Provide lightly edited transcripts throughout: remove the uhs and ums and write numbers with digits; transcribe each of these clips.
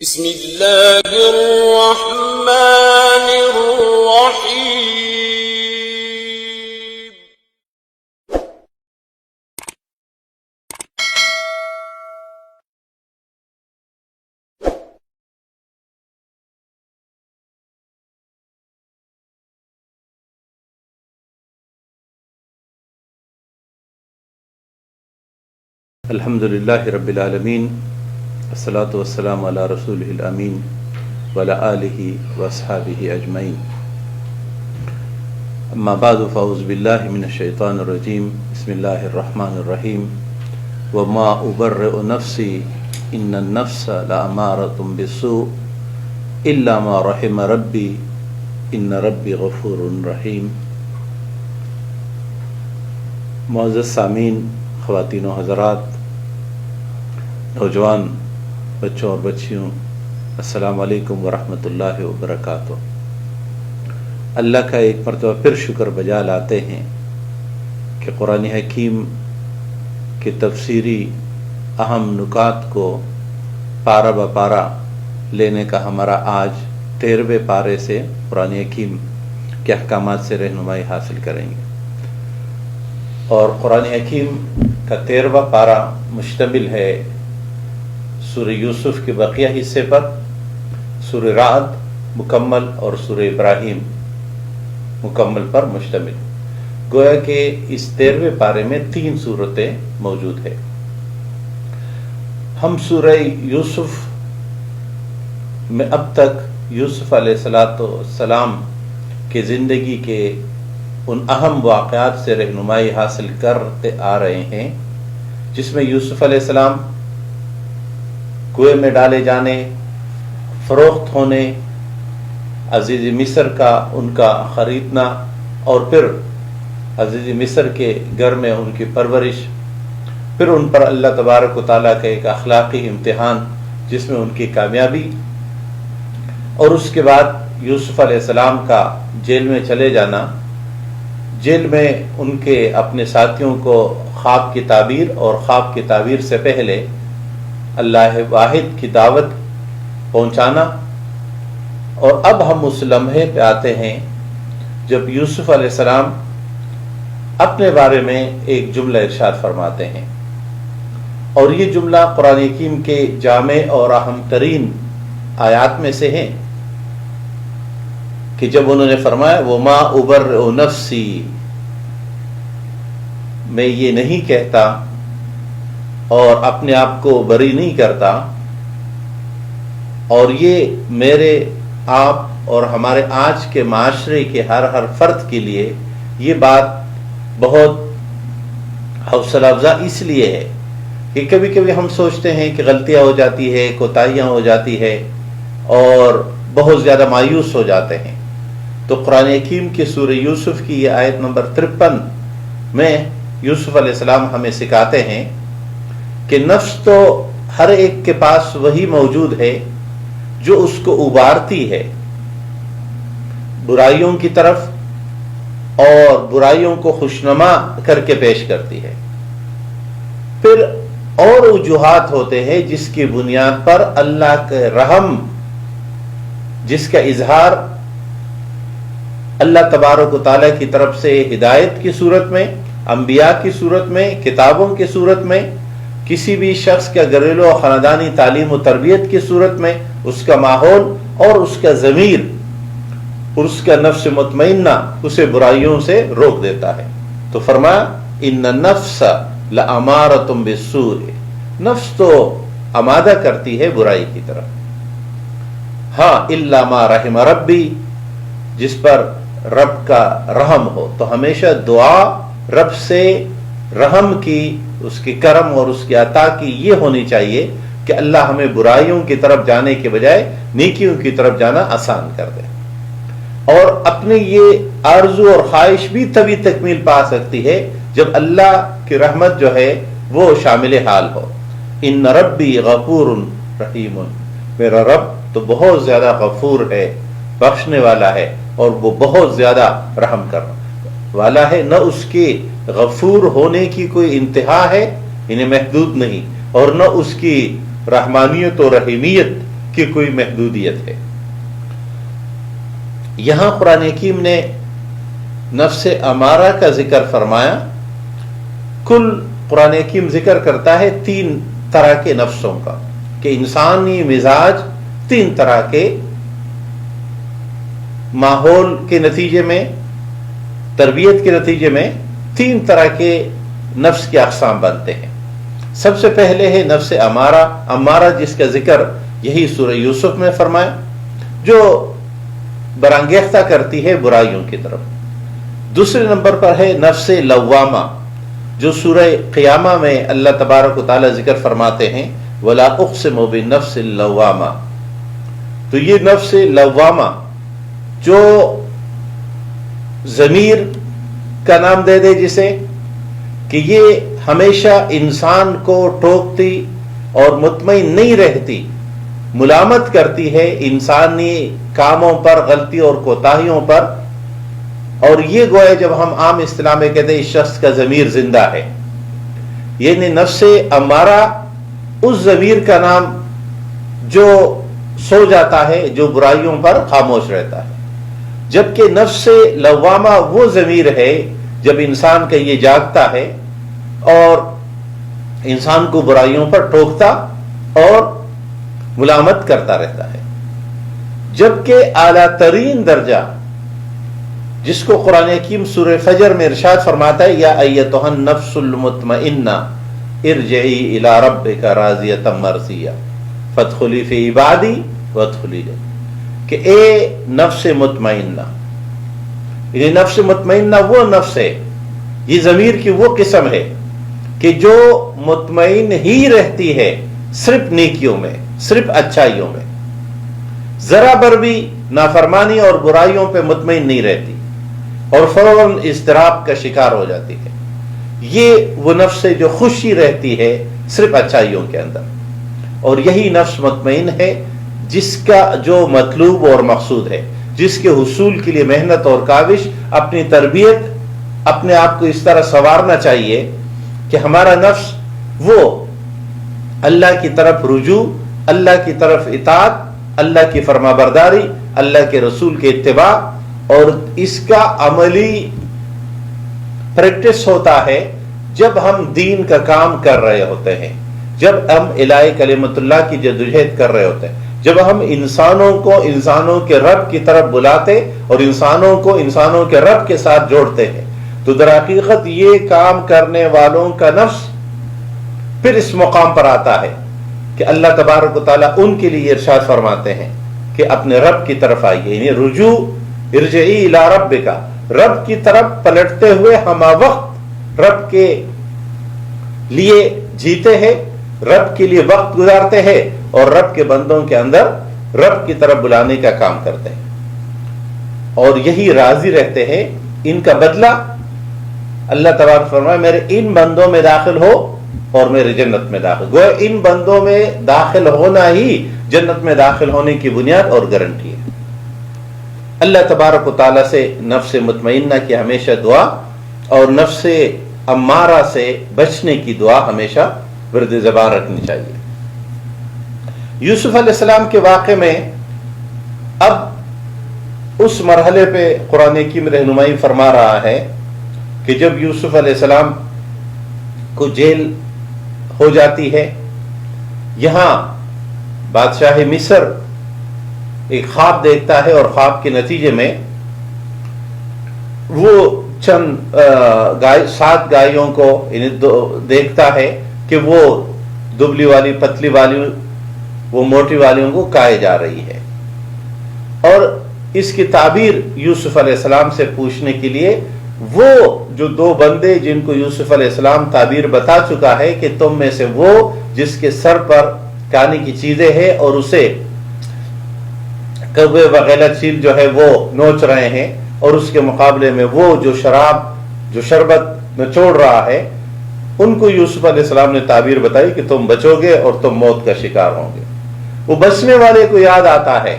بسم اللہ الرحمن الرحیم. الحمدللہ رب العالمین، الصلاۃ والسلام علی رسولہ الامین وعلی آلہ واصحابہ اجمعین. اما بعد فاعوذ باللہ من الشیطان الرجیم. بسم اللہ الرحمن الرحیم. وما ابرئ نفسی ان النفس لامارۃ بالسوء الا ما رحم ربی ان ربی غفور رحیم. معزز سامعین، خواتین و حضرات، نوجوان بچوں اور بچیوں، السلام علیکم ورحمۃ اللہ وبرکاتہ. اللہ کا ایک مرتبہ پھر شکر بجا لاتے ہیں کہ قرآن حکیم کے تفسیری اہم نکات کو پارہ بہ پارہ لینے کا ہمارا آج 13ویں پارے سے قرآن حکیم کے احکامات سے رہنمائی حاصل کریں گے. اور قرآن حکیم کا 13واں پارہ مشتمل ہے سورہ یوسف کے بقیہ حصے پر، سورہ رعد مکمل اور سورہ ابراہیم مکمل پر مشتمل. گویا کہ اس 13ویں پارے میں 3 سورتیں موجود ہیں. ہم سورہ یوسف میں اب تک یوسف علیہ السلام کے زندگی کے ان اہم واقعات سے رہنمائی حاصل کرتے آ رہے ہیں، جس میں یوسف علیہ السلام کنویں میں ڈالے جانے، فروخت ہونے، عزیز مصر کا ان کا خریدنا، اور پھر عزیز مصر کے گھر میں ان کی پرورش، پھر ان پر اللہ تبارک و تعالیٰ کا ایک اخلاقی امتحان جس میں ان کی کامیابی، اور اس کے بعد یوسف علیہ السلام کا جیل میں چلے جانا، جیل میں ان کے اپنے ساتھیوں کو خواب کی تعبیر اور خواب کی تعبیر سے پہلے اللہ واحد کی دعوت پہنچانا. اور اب ہم اس لمحے پہ آتے ہیں جب یوسف علیہ السلام اپنے بارے میں ایک جملہ ارشاد فرماتے ہیں، اور یہ جملہ قرآن حکیم کے جامع اور اہم ترین آیات میں سے ہیں کہ جب انہوں نے فرمایا وما ابرئ نفسی، میں یہ نہیں کہتا اور اپنے آپ کو بری نہیں کرتا، اور یہ میرے آپ اور ہمارے آج کے معاشرے کے ہر فرد کے لیے یہ بات بہت حوصلہ افزا اس لیے ہے کہ کبھی کبھی ہم سوچتے ہیں کہ غلطیاں ہو جاتی ہے، کوتاہیاں ہو جاتی ہے، اور بہت زیادہ مایوس ہو جاتے ہیں. تو قرآن حکیم کی سورہ یوسف کی یہ آیت نمبر 53 میں یوسف علیہ السلام ہمیں سکھاتے ہیں کہ نفس تو ہر ایک کے پاس وہی موجود ہے جو اس کو ابارتی ہے برائیوں کی طرف، اور برائیوں کو خوشنما کر کے پیش کرتی ہے. پھر اور وجوہات ہوتے ہیں جس کی بنیاد پر اللہ کے رحم، جس کا اظہار اللہ تبارک و تعالیٰ کی طرف سے ہدایت کی صورت میں، انبیاء کی صورت میں، کتابوں کی صورت میں، کسی بھی شخص کا گھریلو اور خاندانی تعلیم و تربیت کی صورت میں، اس کا ماحول اور اس کا ضمیر اور اس کا نفس مطمئنہ اسے برائیوں سے روک دیتا ہے. تو فرمایا ان النفس لامارۃ بالسوء، نفس تو آمادہ کرتی ہے برائی کی طرف. ہاں الا ما رحم ربی، جس پر رب کا رحم ہو. تو ہمیشہ دعا رب سے رحم کی، اس کی کرم اور اس کی عطا کی یہ ہونی چاہیے کہ اللہ ہمیں برائیوں کی طرف جانے کے بجائے نیکیوں کی طرف جانا آسان کر دے. اور اپنی یہ آرزو اور خواہش بھی تبھی تکمیل پا سکتی ہے جب اللہ کی رحمت جو ہے وہ شامل حال ہو. ان ربی غفور رحیم، میرا رب تو بہت زیادہ غفور ہے، بخشنے والا ہے، اور وہ بہت زیادہ رحم کرنے والا ہے. نہ اس کے غفور ہونے کی کوئی انتہا ہے، انہیں محدود نہیں، اور نہ اس کی رحمانیت و رحیمیت کی کوئی محدودیت ہے۔ یہاں قرآن حکیم نے نفس امارہ کا ذکر فرمایا۔ کل قرآن حکیم ذکر کرتا ہے 3 طرح کے نفسوں کا، کہ انسانی مزاج 3 طرح کے ماحول کے نتیجے میں، تربیت کے نتیجے میں 3 طرح کے نفس کے اقسام بنتے ہیں۔ سب سے پہلے ہے نفس امارہ جس کا ذکر یہی سورہ یوسف میں فرمایا، جو برانگیختہ کرتی ہے برائیوں کی طرف۔ دوسرے نمبر پر ہے نفس لوامہ، جو سورہ قیامہ میں اللہ تبارک و تعالی ذکر فرماتے ہیں وَلَا أُقْسِمُ بِالنَّفْسِ اللَّوَّامَةِ۔ تو یہ نفس لوامہ جو ضمیر کا نام دے دے جسے، کہ یہ ہمیشہ انسان کو ٹوکتی اور مطمئن نہیں رہتی، ملامت کرتی ہے انسانی کاموں پر، غلطی اور کوتاہیوں پر۔ اور یہ گویا جب ہم عام اصطلاح میں کہتے ہیں اس شخص کا ضمیر زندہ ہے، یعنی نفس امارہ اس ضمیر کا نام جو سو جاتا ہے، جو برائیوں پر خاموش رہتا ہے، جبکہ نفس لوامہ وہ ضمیر ہے جب انسان کا یہ جاگتا ہے اور انسان کو برائیوں پر ٹوکتا اور ملامت کرتا رہتا ہے۔ جبکہ اعلیٰ ترین درجہ جس کو قرآن حکیم سورہ فجر میں ارشاد فرماتا ہے یا ایتھا النفس المطمئنہ ارجعی الی ربک راضیۃ مرضیہ فادخلی فی عبادی وادخلی جنتی، کہ اے نفس مطمئنہ، یہ نفس مطمئنہ وہ نفس ہے، یہ ضمیر کی وہ قسم ہے کہ جو مطمئن ہی رہتی ہے صرف نیکیوں میں، صرف اچھائیوں میں، ذرا بر بھی نافرمانی اور برائیوں پہ مطمئن نہیں رہتی اور فوراً اضطراب کا شکار ہو جاتی ہے۔ یہ وہ نفس ہے جو خوشی رہتی ہے صرف اچھائیوں کے اندر، اور یہی نفس مطمئن ہے جس کا جو مطلوب اور مقصود ہے، جس کے حصول کے لیے محنت اور کاوش، اپنی تربیت، اپنے آپ کو اس طرح سنوارنا چاہیے کہ ہمارا نفس وہ اللہ کی طرف رجوع، اللہ کی طرف اطاعت، اللہ کی فرما برداری، اللہ کے رسول کے اتباع، اور اس کا عملی پریکٹس ہوتا ہے جب ہم دین کا کام کر رہے ہوتے ہیں، جب ہم الہی کلمت اللہ کی جدوجہد کر رہے ہوتے ہیں، جب ہم انسانوں کو انسانوں کے رب کی طرف بلاتے اور انسانوں کو انسانوں کے رب کے ساتھ جوڑتے ہیں، تو در حقیقت یہ کام کرنے والوں کا نفس پھر اس مقام پر آتا ہے کہ اللہ تبارک و تعالیٰ ان کے لیے ارشاد فرماتے ہیں کہ اپنے رب کی طرف آئیے، یعنی رجوع، ارجعی الی ربک، رب کی طرف پلٹتے ہوئے ہمہ وقت رب کے لیے جیتے ہیں، رب کے لیے وقت گزارتے ہیں اور رب کے بندوں کے اندر رب کی طرف بلانے کا کام کرتے ہیں، اور یہی راضی رہتے ہیں۔ ان کا بدلہ اللہ تبارک فرمائے میرے ان بندوں میں داخل ہو اور میرے جنت میں داخل، گویا ان بندوں میں داخل ہونا ہی جنت میں داخل ہونے کی بنیاد اور گارنٹی ہے۔ اللہ تبارک و تعالیٰ سے نفس مطمئنہ کی ہمیشہ دعا اور نفس امارہ سے بچنے کی دعا ہمیشہ ورد زبان رکھنی چاہیے۔ یوسف علیہ السلام کے واقعے میں اب اس مرحلے پہ قرآن حکیم رہنمائی فرما رہا ہے کہ جب یوسف علیہ السلام کو جیل ہو جاتی ہے، یہاں بادشاہ مصر ایک خواب دیکھتا ہے اور خواب کے نتیجے میں وہ چند 7 گائیوں کو دیکھتا ہے کہ وہ دبلی والی، پتلی والی، وہ موٹی والیوں کو کھائے جا رہی ہے، اور اس کی تعبیر یوسف علیہ السلام سے پوچھنے کے لیے وہ جو 2 بندے جن کو یوسف علیہ السلام تعبیر بتا چکا ہے کہ تم میں سے وہ جس کے سر پر کھانے کی چیزیں ہیں اور اسے کبے وغیرہ چیز جو ہے وہ نوچ رہے ہیں، اور اس کے مقابلے میں وہ جو شربت نچوڑ رہا ہے، ان کو یوسف علیہ السلام نے تعبیر بتائی کہ تم بچو گے اور تم موت کا شکار ہوں گے۔ وہ بچنے والے کو یاد آتا ہے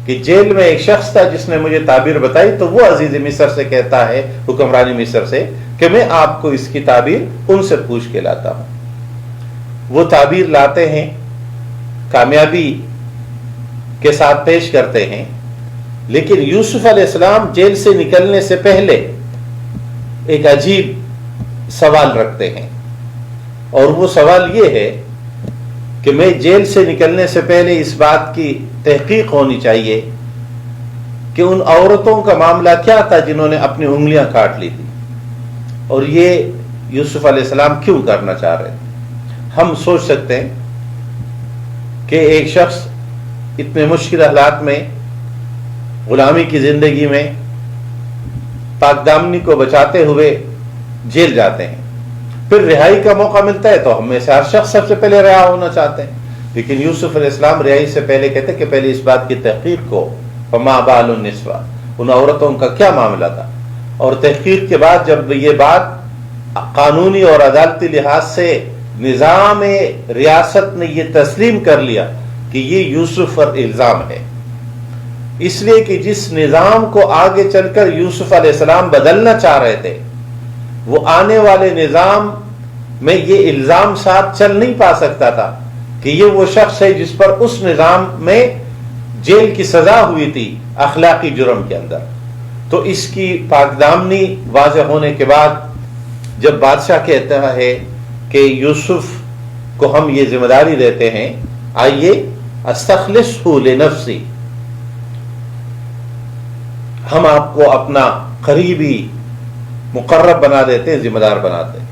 کہ جیل میں ایک شخص تھا جس نے مجھے تعبیر بتائی، تو وہ عزیز مصر سے کہتا ہے، حکمرانی مصر سے، کہ میں آپ کو اس کی تعبیر ان سے پوچھ کے لاتا ہوں۔ وہ تعبیر لاتے ہیں، کامیابی کے ساتھ پیش کرتے ہیں، لیکن یوسف علیہ السلام جیل سے نکلنے سے پہلے ایک عجیب سوال رکھتے ہیں، اور وہ سوال یہ ہے کہ میں جیل سے نکلنے سے پہلے اس بات کی تحقیق ہونی چاہیے کہ ان عورتوں کا معاملہ کیا تھا جنہوں نے اپنی انگلیاں کاٹ لی تھی، اور یہ یوسف علیہ السلام کیوں کرنا چاہ رہے تھے۔ ہم سوچ سکتے ہیں کہ ایک شخص اتنے مشکل حالات میں، غلامی کی زندگی میں، پاک دامنی کو بچاتے ہوئے جیل جاتے ہیں، پھر رہائی کا موقع ملتا ہے تو ہم میں سے ہر شخص سب سے پہلے رہا ہونا چاہتے ہیں، لیکن یوسف علیہ السلام رہائی سے پہلے کہتے کہ پہلے اس بات کی تحقیق کو، فما بال النسوہ، ان عورتوں کا کیا معاملہ تھا، اور تحقیق کے بعد جب یہ بات قانونی اور عدالتی لحاظ سے نظام ریاست نے یہ تسلیم کر لیا کہ یہ یوسف پر الزام ہے، اس لیے کہ جس نظام کو آگے چل کر یوسف علیہ السلام بدلنا چاہ رہے تھے، وہ آنے والے نظام میں یہ الزام ساتھ چل نہیں پا سکتا تھا کہ یہ وہ شخص ہے جس پر اس نظام میں جیل کی سزا ہوئی تھی اخلاقی جرم کے اندر۔ تو اس کی پاک دامنی واضح ہونے کے بعد جب بادشاہ کہتا ہے کہ یوسف کو ہم یہ ذمہ داری دیتے ہیں، آئیے استخلصہ لنفسی، ہم آپ کو اپنا قریبی مقرب بنا دیتے ہیں، ذمہ دار بناتے ہیں۔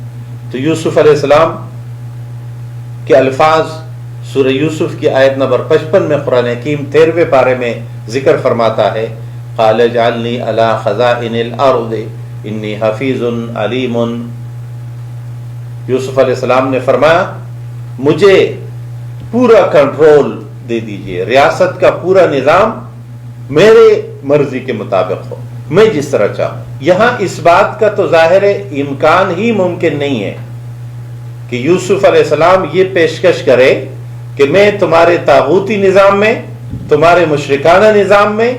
تو یوسف علیہ السلام کے الفاظ سورہ یوسف کی آیت نمبر 55 میں قرآن حکیم 13ویں پارے میں ذکر فرماتا ہے، قال اجعلنی علی خزائن الارض انی حفیظ علیم۔ یوسف علیہ السلام نے فرمایا مجھے پورا کنٹرول دے دیجئے، ریاست کا پورا نظام میرے مرضی کے مطابق ہو، میں جس طرح چاہوں۔ یہاں اس بات کا تو ظاہر امکان ہی ممکن نہیں ہے کہ یوسف علیہ السلام یہ پیشکش کرے کہ میں تمہارے طاغوتی نظام میں، تمہارے مشرکانہ نظام میں،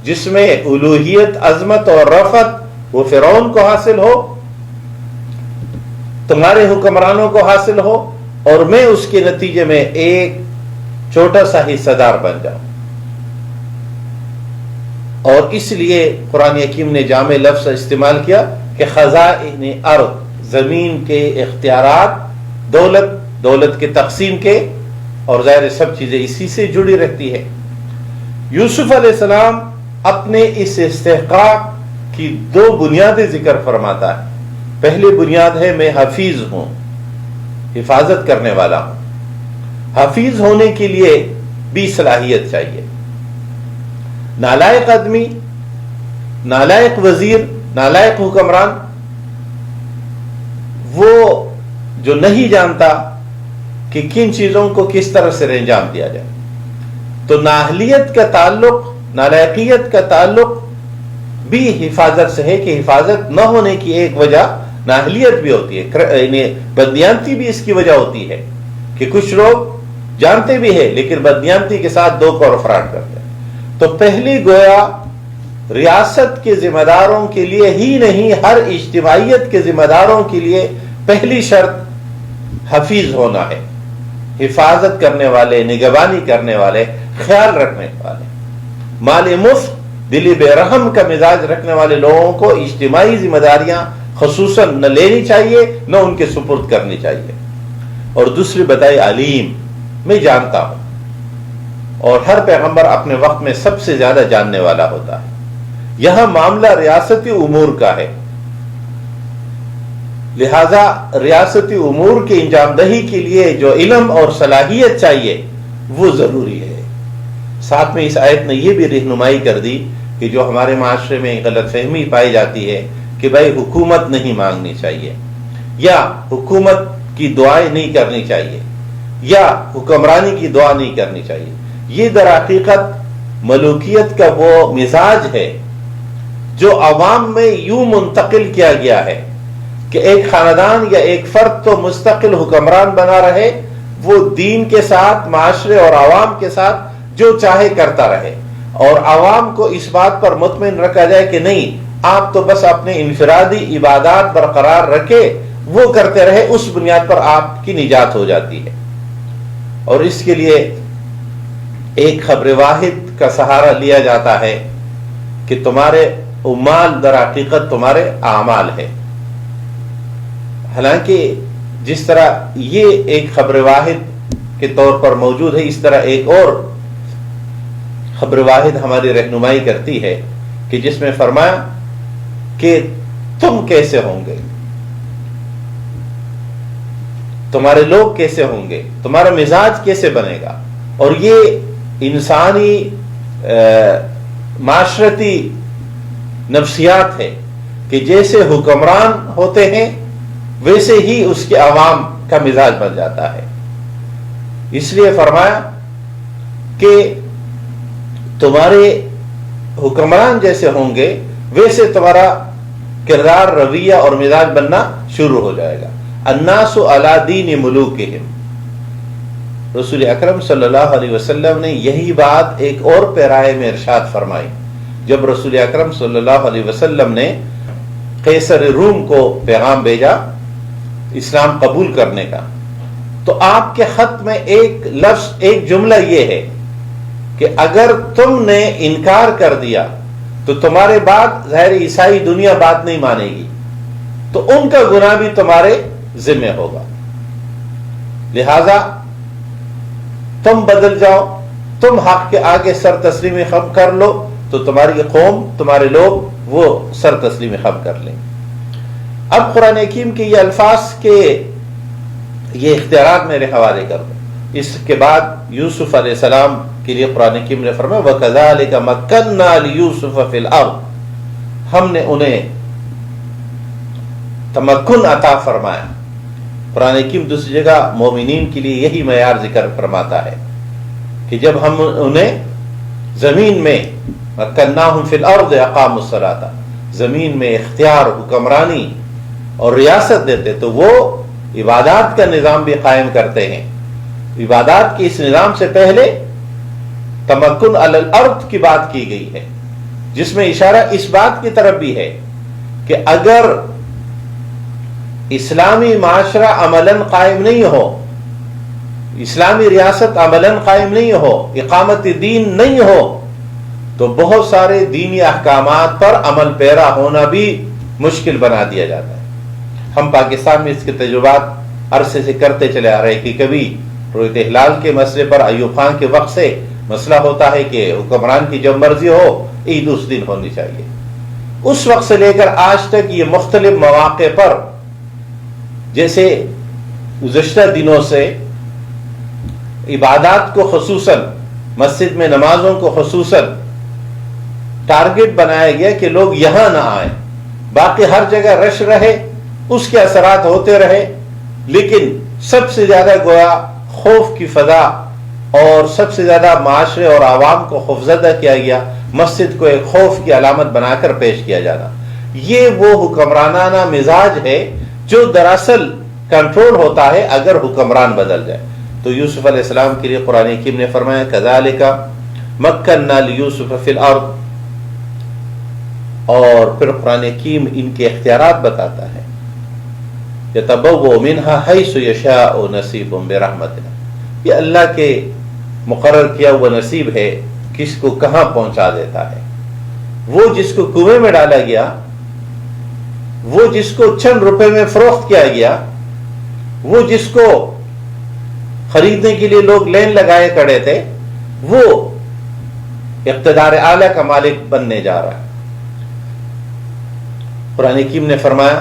جس میں الوہیت، عظمت اور رفعت وہ فرعون کو حاصل ہو، تمہارے حکمرانوں کو حاصل ہو، اور میں اس کے نتیجے میں ایک چھوٹا سا حصہ دار بن جاؤں۔ اور اس لیے قرآن حکیم نے جامع لفظ استعمال کیا کہ خزائن ارض، زمین کے اختیارات، دولت کے تقسیم کے، اور ظاہر سب چیزیں اسی سے جڑی رہتی ہے۔ یوسف علیہ السلام اپنے اس استحقاق کی دو بنیادیں ذکر فرماتا ہے۔ پہلی بنیاد ہے میں حفیظ ہوں، حفاظت کرنے والا ہوں۔ حفیظ ہونے کے لیے بھی صلاحیت چاہیے۔ نالائق آدمی، نالائق وزیر، نالائق حکمران، وہ جو نہیں جانتا کہ کن چیزوں کو کس طرح سے انجام دیا جائے، تو نااہلیت کا تعلق، نالائقیت کا تعلق بھی حفاظت سے ہے، کہ حفاظت نہ ہونے کی ایک وجہ نااہلیت بھی ہوتی ہے، یعنی بددیانتی بھی اس کی وجہ ہوتی ہے کہ کچھ لوگ جانتے بھی ہیں لیکن بددیانتی کے ساتھ دو اور فراڈ کرتے ہیں۔ تو پہلی گویا ریاست کے ذمہ داروں کے لیے ہی نہیں، ہر اجتماعیت کے ذمہ داروں کے لیے پہلی شرط حفیظ ہونا ہے، حفاظت کرنے والے، نگہبانی کرنے والے، خیال رکھنے والے۔ مال مفت، دلی بے رحم کا مزاج رکھنے والے لوگوں کو اجتماعی ذمہ داریاں خصوصاً نہ لینی چاہیے، نہ ان کے سپرد کرنی چاہیے۔ اور دوسری بتائی علیم، میں جانتا ہوں، اور ہر پیغمبر اپنے وقت میں سب سے زیادہ جاننے والا ہوتا ہے۔ یہاں معاملہ ریاستی امور کا ہے، لہذا ریاستی امور کی انجام دہی کے لیے جو علم اور صلاحیت چاہیے وہ ضروری ہے۔ ساتھ میں اس آیت نے یہ بھی رہنمائی کر دی کہ جو ہمارے معاشرے میں غلط فہمی پائی جاتی ہے کہ بھائی حکومت نہیں مانگنی چاہیے، یا حکومت کی دعائیں نہیں کرنی چاہیے، یا حکمرانی کی دعا نہیں کرنی چاہیے، یہ در حقیقت ملوکیت کا وہ مزاج ہے جو عوام میں یوں منتقل کیا گیا ہے کہ ایک خاندان یا ایک فرد تو مستقل حکمران بنا رہے، وہ دین کے ساتھ، معاشرے اور عوام کے ساتھ جو چاہے کرتا رہے، اور عوام کو اس بات پر مطمئن رکھا جائے کہ نہیں، آپ تو بس اپنے انفرادی عبادات برقرار رکھے، وہ کرتے رہے، اس بنیاد پر آپ کی نجات ہو جاتی ہے۔ اور اس کے لیے ایک خبر واحد کا سہارا لیا جاتا ہے کہ تمہارے اعمال در حقیقت تمہارے اعمال ہے. حالانکہ جس طرح یہ ایک خبر واحد کے طور پر موجود ہے، اس طرح ایک اور خبر واحد ہماری رہنمائی کرتی ہے کہ جس میں فرمایا کہ تم کیسے ہوں گے، تمہارے لوگ کیسے ہوں گے، تمہارا مزاج کیسے بنے گا. اور یہ انسانی معاشرتی نفسیات ہے کہ جیسے حکمران ہوتے ہیں ویسے ہی اس کے عوام کا مزاج بن جاتا ہے. اس لیے فرمایا کہ تمہارے حکمران جیسے ہوں گے ویسے تمہارا کردار، رویہ اور مزاج بننا شروع ہو جائے گا. الناس علی دین ملوکہم. رسول اکرم صلی اللہ علیہ وسلم نے یہی بات ایک اور پیرائے میں ارشاد فرمائی جب رسول اکرم صلی اللہ علیہ وسلم نے قیصر روم کو پیغام بھیجا اسلام قبول کرنے کا. تو آپ کے خط میں ایک لفظ، ایک جملہ یہ ہے کہ اگر تم نے انکار کر دیا تو تمہارے بعد ظاہر عیسائی دنیا بات نہیں مانے گی، تو ان کا گناہ بھی تمہارے ذمہ ہوگا. لہذا تم بدل جاؤ، تم حق کے آگے سر تسلیمی خم کر لو تو تمہاری قوم، تمہارے لوگ وہ سر تسلیمی خم کر لیں. اب قرآن حکیم کے یہ الفاظ کے یہ اختیارات میرے حوالے کر دو. اس کے بعد یوسف علیہ السلام کے لیے قرآن حکیم نے فرمایا وَكَذَلِكَ مَكَّنَّا لِيُوسُفَ فِي الْأَرْضِ. ہم نے انہیں تمکن عطا فرمایا. قرآن حکیم دوسری جگہ مومنین کے لیے یہی معیار ذکر فرماتا ہے کہ جب ہم انہیں زمین میں مَكَّنَّاهُمْ فِي الْأَرْضِ أَقَامُوا الصَّلَاةَ زمین میں اختیار، حکمرانی اور ریاست دیتے تو وہ عبادات کا نظام بھی قائم کرتے ہیں. عبادات کے اس نظام سے پہلے تمکن علی الارض کی بات کی گئی ہے، جس میں اشارہ اس بات کی طرف بھی ہے کہ اگر اسلامی معاشرہ عملاً قائم نہیں ہو، اسلامی ریاست عملاً قائم نہیں ہو، اقامت دین نہیں ہو، تو بہت سارے دینی احکامات پر عمل پیرا ہونا بھی مشکل بنا دیا جاتا ہے. ہم پاکستان میں اس کے تجربات عرصے سے کرتے چلے آ رہے کہ کبھی رویت ہلال کے مسئلے پر ایوب خان کے وقت سے مسئلہ ہوتا ہے کہ حکمران کی جب مرضی ہو عید اس دن ہونی چاہیے. اس وقت سے لے کر آج تک یہ مختلف مواقع پر جیسے گزشتہ دنوں سے عبادات کو خصوصاً مسجد میں نمازوں کو خصوصاً ٹارگٹ بنایا گیا کہ لوگ یہاں نہ آئیں، باقی ہر جگہ رش رہے، اس کے اثرات ہوتے رہے، لیکن سب سے زیادہ گویا خوف کی فضا اور سب سے زیادہ معاشرے اور عوام کو خوفزدہ کیا گیا، مسجد کو ایک خوف کی علامت بنا کر پیش کیا جانا. یہ وہ حکمرانانہ مزاج ہے جو دراصل کنٹرول ہوتا ہے اگر حکمران بدل جائے. تو یوسف علیہ السلام کے لیے قرآن حکیم نے فرمایا كَذَلِكَ مَكَّنَّا لِيُوسُفَ فِي الْأَرْضِ. اور پھر قرآن حکیم ان کے اختیارات بتاتا ہے يَتَبَوَّأُ مِنْهَا حَيْثُ يَشَاءُ نَصِيبٌ بِرَحْمَتِنَا. یہ اللہ کے مقرر کیا ہوا نصیب ہے، کس کو کہاں پہنچا دیتا ہے. وہ جس کو کنویں میں ڈالا گیا، وہ جس کو چند روپے میں فروخت کیا گیا، وہ جس کو خریدنے کے لیے لوگ لین لگائے کھڑے تھے، وہ اقتدار اعلیٰ کا مالک بننے جا رہا ہے. قرآن حکیم نے فرمایا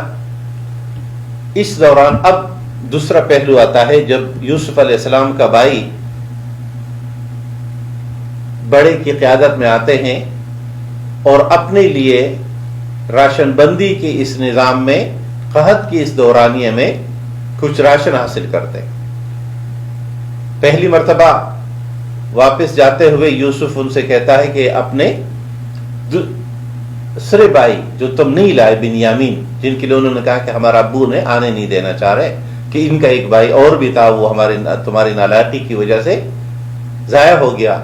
اس دوران اب دوسرا پہلو آتا ہے جب یوسف علیہ السلام کا بھائی بڑے کی قیادت میں آتے ہیں اور اپنے لیے راشن بندی کے اس نظام میں، قحط کی اس دورانیے میں کچھ راشن حاصل کرتے ہیں. پہلی مرتبہ واپس جاتے ہوئے یوسف ان سے کہتا ہے کہ اپنے دوسرے بھائی جو تم نہیں لائے، بنیامین، جن کے لیے انہوں نے کہا کہ ہمارا ابو نے آنے نہیں دینا چاہ رہے، کہ ان کا ایک بھائی اور بھی تھا، وہ تمہاری نالائقی کی وجہ سے ضائع ہو گیا.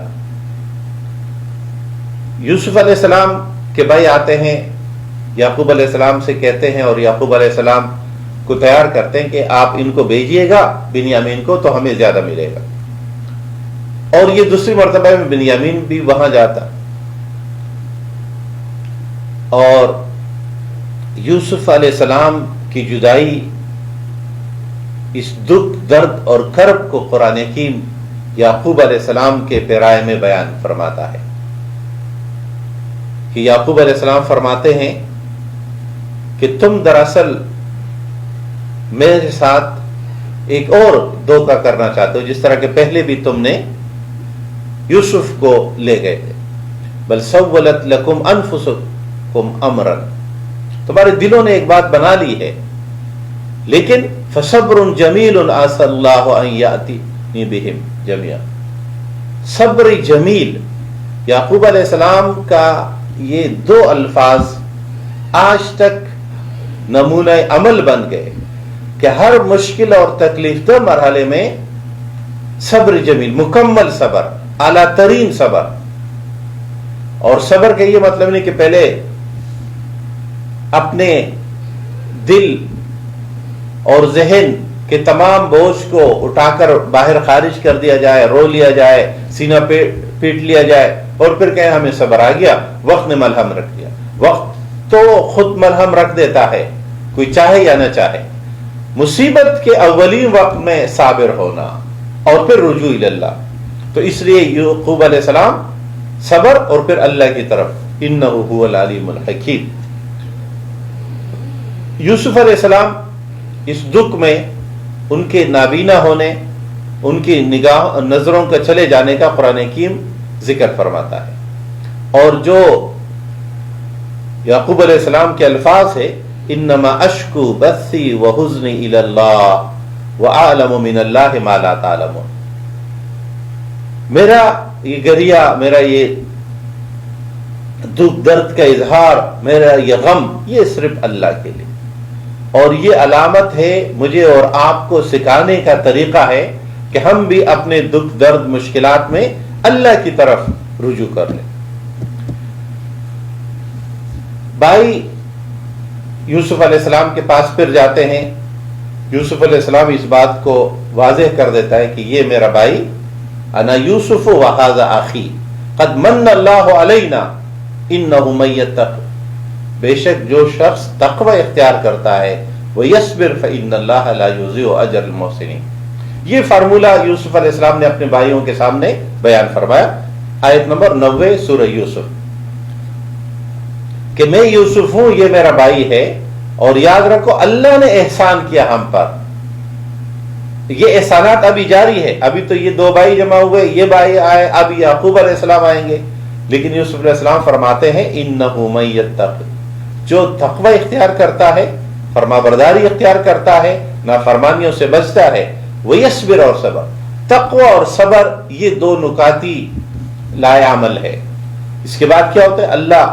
یوسف علیہ السلام کے بھائی آتے ہیں، یعقوب علیہ السلام سے کہتے ہیں اور یعقوب علیہ السلام کو تیار کرتے ہیں کہ آپ ان کو بھیجیے گا بنیامین کو تو ہمیں زیادہ ملے گا. اور یہ دوسری مرتبہ میں بنیامین بھی وہاں جاتا اور یوسف علیہ السلام کی جدائی، اس دکھ درد اور کرب کو قرآن حکیم یعقوب علیہ السلام کے پیرائے میں بیان فرماتا ہے کہ یعقوب علیہ السلام فرماتے ہیں کہ تم دراصل میرے ساتھ ایک اور دھوکہ کرنا چاہتے ہو، جس طرح کہ پہلے بھی تم نے یوسف کو لے گئے تھے. بل سولت لکم انفسکم امرا، تمہارے دلوں نے ایک بات بنا لی ہے، لیکن فصبر جمیل عسى اللہ ان یأتینی بہم جميعا. صبر جمیل، یعقوب علیہ السلام کا یہ دو الفاظ آج تک نمونہ عمل بن گئے کہ ہر مشکل اور تکلیف دہ مرحلے میں صبر جمیل، مکمل صبر، اعلیٰ ترین صبر. اور صبر کا یہ مطلب نہیں کہ پہلے اپنے دل اور ذہن کے تمام بوجھ کو اٹھا کر باہر خارج کر دیا جائے، رو لیا جائے، سینہ پیٹ لیا جائے اور پھر کہیں ہمیں صبر آ گیا، وقت نے ملہم رکھ دیا. وقت تو خود ملہم رکھ دیتا ہے، کوئی چاہے یا نہ چاہے. مصیبت کے اولین وقت میں صابر ہونا اور پھر رجوع اللہ. تو اس لیے یعقوب علیہ السلام صبر اور پھر اللہ کی طرف، انہ هو العلیم الحکیم. یوسف علیہ السلام اس دکھ میں ان کے نابینا ہونے، ان کی نگاہ نظروں کا چلے جانے کا قرآن حکیم ذکر فرماتا ہے. اور جو یعقوب علیہ السلام کے الفاظ ہے، انما اشکو بثی وحزنی الی اللہ واعلم من اللہ ما لا تعلمون، میرا یہ گریہ، میرا یہ دکھ درد کا اظہار، میرا یہ غم، یہ صرف اللہ کے لیے، اور یہ علامت ہے مجھے اور آپ کو سکھانے کا طریقہ ہے کہ ہم بھی اپنے دکھ درد مشکلات میں اللہ کی طرف رجوع کر لیں. بھائی یوسف علیہ السلام کے پاس پھر جاتے ہیں. یوسف علیہ السلام اس بات کو واضح کر دیتا ہے کہ یہ میرا بھائی، انا یوسف وہذا اخی قد من اللہ علینا انہ من یتق، بے شک جو شخص تقوی اختیار کرتا ہے ویصبر فإن اللہ لا یضیع اجر المحسنین. یہ فارمولہ یوسف علیہ السلام نے اپنے بھائیوں کے سامنے بیان فرمایا. آیت نمبر 90 سورہ یوسف، کہ میں یوسف ہوں، یہ میرا بھائی ہے، اور یاد رکھو اللہ نے احسان کیا ہم پر. یہ احسانات ابھی جاری ہے. ابھی تو یہ دو بھائی جمع ہوئے، یہ بھائی آئے، اب یعقوب علیہ السلام آئیں گے. لیکن یوسف علیہ السلام فرماتے ہیں انہ من یتق، جو تقوی اختیار کرتا ہے، فرما برداری اختیار کرتا ہے، نافرمانیوں سے بچتا ہے، ویصبر اور صبر. تقوی اور صبر یہ دو نکاتی لائے عمل ہے. اس کے بعد کیا ہوتا ہے؟ اللہ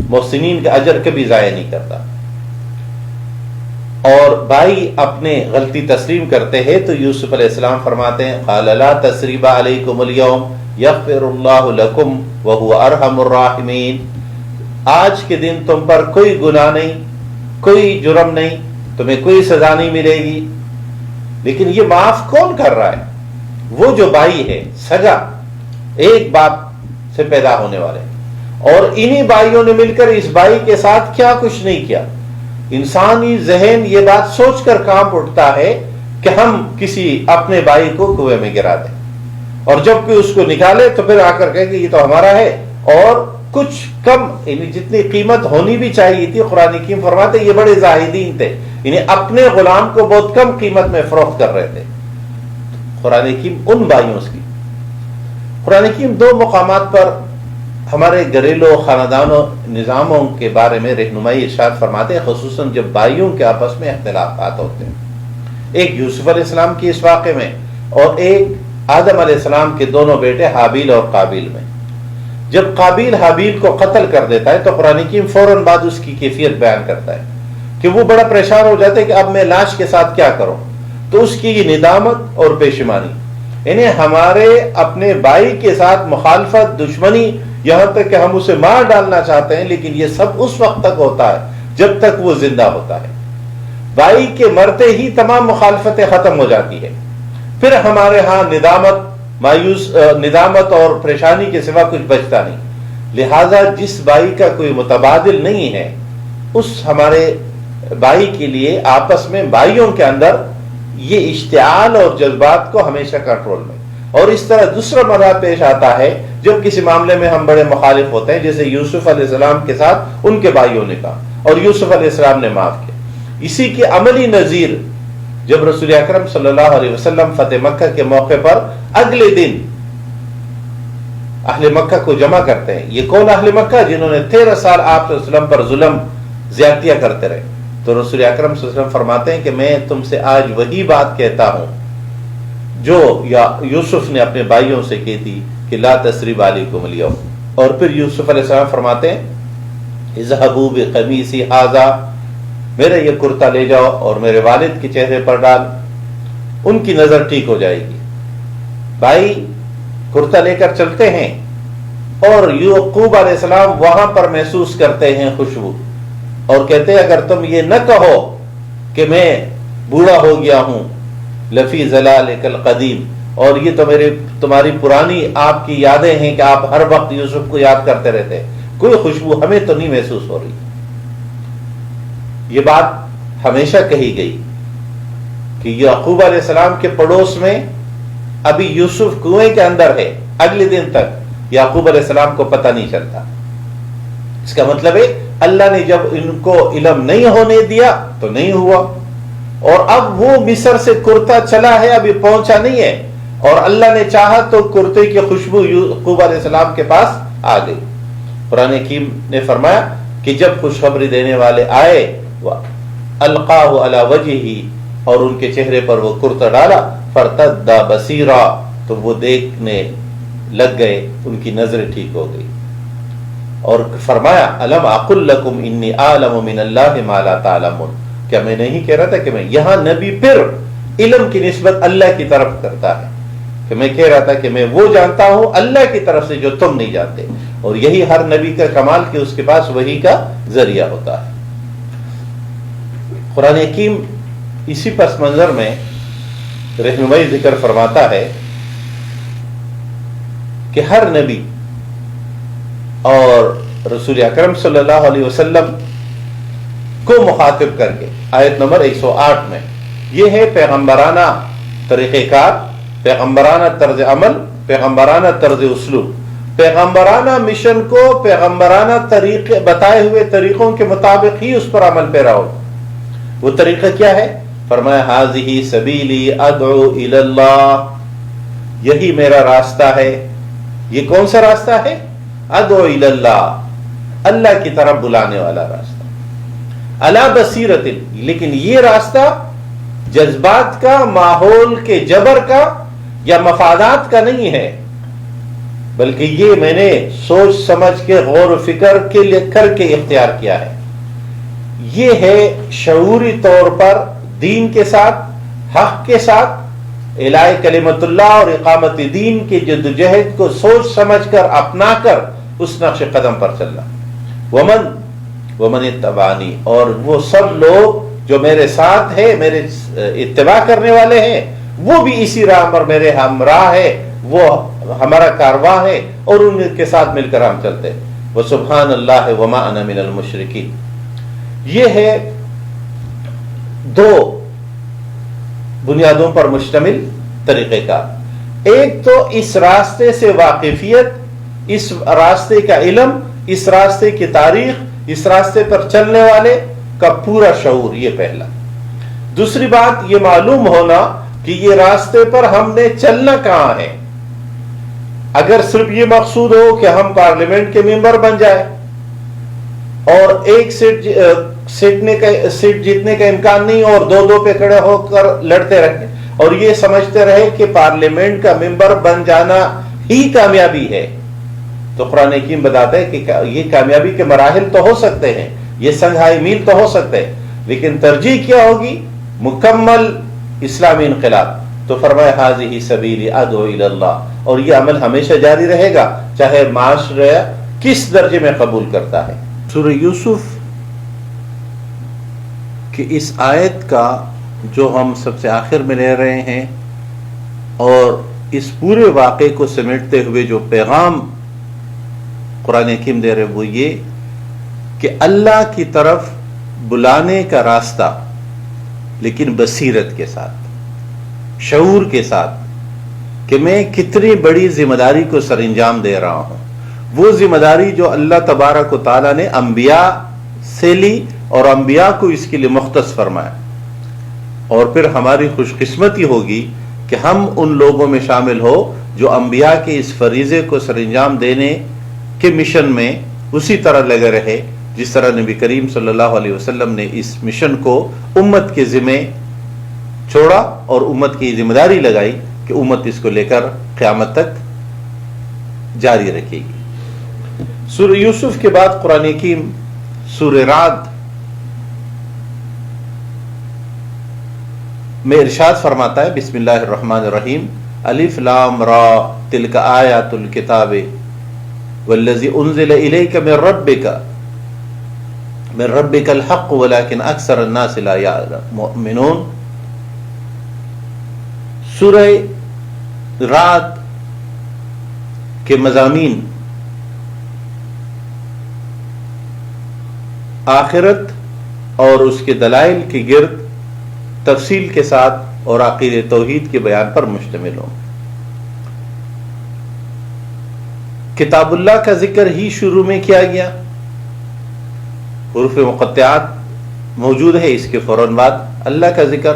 محسنین کا اجر کبھی ضائع نہیں کرتا. اور بھائی اپنے غلطی تسلیم کرتے ہیں تو یوسف علیہ السلام فرماتے ہیں قال لا تثریب علیکم اليوم یغفر اللہ لکم وہو ارحم الراحمین. آج کے دن تم پر کوئی گناہ نہیں، کوئی جرم نہیں، تمہیں کوئی سزا نہیں ملے گی. لیکن یہ معاف کون کر رہا ہے؟ وہ جو بھائی ہے، سگا، ایک باپ سے پیدا ہونے والے، اور انہی بھائیوں نے مل کر اس بھائی کے ساتھ کیا کچھ نہیں کیا. انسانی ذہن یہ بات سوچ کر کانپ اٹھتا ہے کہ ہم کسی اپنے بھائی کو کنویں میں گرا دیں، اور جب کہ اس کو نکالے تو پھر آ کر کہے کہ یہ تو ہمارا ہے، اور کچھ کم، یعنی جتنی قیمت ہونی بھی چاہیے تھی. قرآن حکیم فرماتے یہ بڑے زاہدین تھے، یعنی اپنے غلام کو بہت کم قیمت میں فروخت کر رہے تھے. قرآن حکیم ان بھائیوں کی، قرآن حکیم دو مقامات پر ہمارے گھریلو خاندانوں نظاموں کے بارے میں رہنمائی ارشاد فرماتے ہیں، خصوصاً جب بھائیوں کے آپس میں اختلافات ہوتے ہیں. ایک یوسف علیہ السلام کی اس واقعے میں، اور ایک آدم علیہ السلام کے دونوں بیٹے حابیل اور قابیل میں. جب قابیل حابیل کو قتل کر دیتا ہے تو قرآن حکیم فوراً بعد اس کی کیفیت بیان کرتا ہے کہ وہ بڑا پریشان ہو جاتا ہے کہ اب میں لاش کے ساتھ کیا کروں. تو اس کی یہ ندامت اور پشیمانی، یعنی ہمارے اپنے بھائی کے ساتھ مخالفت، دشمنی، یہاں تک کہ ہم اسے مار ڈالنا چاہتے ہیں، لیکن یہ سب اس وقت تک ہوتا ہے جب تک وہ زندہ ہوتا ہے. بھائی کے مرتے ہی تمام مخالفتیں ختم ہو جاتی ہے. پھر ہمارے ہاں ندامت، مایوس ندامت اور پریشانی کے سوا کچھ بچتا نہیں. لہذا جس بھائی کا کوئی متبادل نہیں ہے اس ہمارے بھائی کے لیے آپس میں بھائیوں کے اندر یہ اشتعال اور جذبات کو ہمیشہ کنٹرول میں. اور اس طرح دوسرا مرحلہ پیش آتا ہے جب کسی معاملے میں ہم بڑے مخالف ہوتے ہیں، جیسے یوسف علیہ السلام کے ساتھ ان کے بھائیوں نے کہا اور یوسف علیہ السلام نے معاف کیا. اسی کی عملی نظیر جب رسول اکرم صلی اللہ علیہ وسلم فتح مکہ کے موقع پر اگلے دن اہل مکہ کو جمع کرتے ہیں. یہ کون اہل مکہ؟ جنہوں نے 13 سال آپ صلی اللہ علیہ وسلم پر ظلم زیادتیاں کرتے رہے. تو رسول اکرم صلی اللہ علیہ وسلم فرماتے ہیں کہ میں تم سے آج وہی بات کہتا ہوں جو یوسف نے اپنے بھائیوں سے کی تھی کہ لا تثریب علیکم اليوم. اور پھر یوسف علیہ السلام فرماتے ہیں اذهبوا بقمیصی ھذا، میرا یہ کرتا لے جاؤ اور میرے والد کے چہرے پر ڈال، ان کی نظر ٹھیک ہو جائے گی. بھائی کرتا لے کر چلتے ہیں اور یعقوب علیہ السلام وہاں پر محسوس کرتے ہیں خوشبو اور کہتے ہیں اگر تم یہ نہ کہو کہ میں بوڑھا ہو گیا ہوں لفی ضلالک القدیم، اور یہ تو تمہاری پرانی آپ کی یادیں ہیں کہ آپ ہر وقت یوسف کو یاد کرتے رہتے، کوئی خوشبو ہمیں تو نہیں محسوس ہو رہی. یہ بات ہمیشہ کہی گئی کہ یعقوب علیہ السلام کے پڑوس میں ابھی یوسف کنویں کے اندر ہے، اگلے دن تک یعقوب علیہ السلام کو پتہ نہیں چلتا. اس کا مطلب ہے اللہ نے جب ان کو علم نہیں ہونے دیا تو نہیں ہوا، اور اب وہ مصر سے کرتا چلا ہے، ابھی پہنچا نہیں ہے، اور اللہ نے چاہا تو کرتے کی خوشبو یعقوب علیہ السلام کے پاس آ گئی. قرآن حکیم نے فرمایا کہ جب خوشخبری دینے والے آئے القاہ علی وجہہ، اور ان کے چہرے پر وہ کرتا ڈالا، فرتد بصیرا، تو وہ دیکھنے لگ گئے، ان کی نظریں ٹھیک ہو گئی. اور فرمایا الم اقل لکم انی اعلم من اللہ ما لا تعلمون، کیا میں نہیں کہہ رہا تھا کہ میں، یہاں نبی پھر علم کی نسبت اللہ کی طرف کرتا ہے کہ میں کہہ رہا تھا کہ میں وہ جانتا ہوں اللہ کی طرف سے جو تم نہیں جانتے. اور یہی ہر نبی کا کمال کہ اس کے پاس وحی کا ذریعہ ہوتا ہے. قرآن حکیم اسی پس منظر میں رہنمائی ذکر فرماتا ہے کہ ہر نبی اور رسول اکرم صلی اللہ علیہ وسلم کو مخاطب کر کے آیت نمبر 108 میں یہ ہے پیغمبرانہ طریقہ کار، پیغمبرانہ طرز عمل، پیغمبرانہ طرز اسلوب. پیغمبرانہ مشن کو پیغمبرانہ طریقے بتائے ہوئے طریقوں کے مطابق ہی اس پر عمل پیرا ہو. وہ طریقہ کیا ہے؟ فرمایا ھذہ سبیلی ادعو الی اللہ، یہی میرا راستہ ہے. یہ کون سا راستہ ہے؟ ادعو الی اللہ، اللہ کی طرف بلانے والا راستہ. علی بصیرۃ، لیکن یہ راستہ جذبات کا، ماحول کے جبر کا یا مفادات کا نہیں ہے، بلکہ یہ میں نے سوچ سمجھ کے غور و فکر کے لیے کر کے اختیار کیا ہے. یہ ہے شعوری طور پر دین کے ساتھ، حق کے ساتھ اعلاء کلمت اللہ اور اقامت دین کی جدوجہد کو سوچ سمجھ کر اپنا کر اس نقش قدم پر چلنا. ومن اتبعنی، اور وہ سب لوگ جو میرے ساتھ ہیں، میرے اتباع کرنے والے ہیں، وہ بھی اسی راہ پر میرے ہمراہ ہے، وہ ہمارا کارواں ہے اور ان کے ساتھ مل کر ہم چلتے ہیں. وسبحان اللہ وما انا من المشرکین. یہ ہے دو بنیادوں پر مشتمل طریقہ کار. ایک تو اس راستے سے واقفیت، اس راستے کا علم، اس راستے کی تاریخ، اس راستے پر چلنے والے کا پورا شعور، یہ پہلا. دوسری بات یہ معلوم ہونا کہ یہ راستے پر ہم نے چلنا کہاں ہے. اگر صرف یہ مقصود ہو کہ ہم پارلیمنٹ کے ممبر بن جائے اور ایک سیٹ جیتنے کا امکان نہیں اور دو پہ کھڑے ہو کر لڑتے رہیں اور یہ سمجھتے رہے کہ پارلیمنٹ کا ممبر بن جانا ہی کامیابی ہے، تو قرآن حکیم بتاتا ہے کہ یہ کامیابی کے مراحل تو ہو سکتے ہیں، یہ سنگھائی میل تو ہو سکتے ہیں، لیکن ترجیح کیا ہوگی؟ مکمل اسلامی انقلاب. تو فرمایا ھذہ سبیلی ادعو الی اللہ، اور یہ عمل ہمیشہ جاری رہے گا چاہے معاشرہ کس درجے میں قبول کرتا ہے. سورہ یوسف کہ اس آیت کا جو ہم سب سے آخر میں لے رہے ہیں اور اس پورے واقعے کو سمیٹتے ہوئے جو پیغام قرآن حکیم دے رہے وہ یہ کہ اللہ کی طرف بلانے کا راستہ، لیکن بصیرت کے ساتھ، شعور کے ساتھ، کہ میں کتنی بڑی ذمہ داری کو سر انجام دے رہا ہوں. وہ ذمہ داری جو اللہ تبارک و تعالیٰ نے انبیاء سے لی اور انبیاء کو اس کے لیے مختص فرمایا. اور پھر ہماری خوش قسمتی ہوگی کہ ہم ان لوگوں میں شامل ہو جو انبیاء کے اس فریضے کو سر انجام دینے کے مشن میں اسی طرح لگے رہے جس طرح نبی کریم صلی اللہ علیہ وسلم نے اس مشن کو امت کے ذمے چھوڑا اور امت کی ذمہ داری لگائی کہ امت اس کو لے کر قیامت تک جاری رکھے گی. سورہ یوسف کے بعد قرآن حکیم سورہ رعد میں ارشاد فرماتا ہے، بسم اللہ الرحمن الرحیم، الف لام را تلک آیات الکتاب والذی انزل الیک من ربک الحق ولکن اکثر الناس لا یؤمنون. سورہ رعد کے مضامین آخرت اور اس کے دلائل کے گرد تفصیل کے ساتھ اور عقیدہ توحید کے بیان پر مشتمل ہوں. کتاب اللہ کا ذکر ہی شروع میں کیا گیا، حروف مقطعات موجود ہے اس کے فوراً بعد اللہ کا ذکر،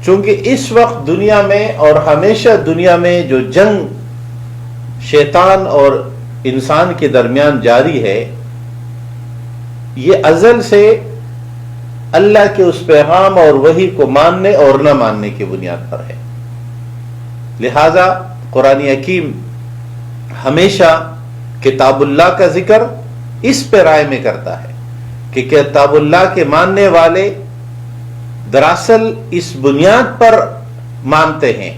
چونکہ اس وقت دنیا میں اور ہمیشہ دنیا میں جو جنگ شیطان اور انسان کے درمیان جاری ہے یہ ازل سے اللہ کے اس پیغام اور وحی کو ماننے اور نہ ماننے کی بنیاد پر ہے. لہذا قرآن حکیم ہمیشہ کتاب اللہ کا ذکر اس پہ رائے میں کرتا ہے کہ کتاب اللہ کے ماننے والے دراصل اس بنیاد پر مانتے ہیں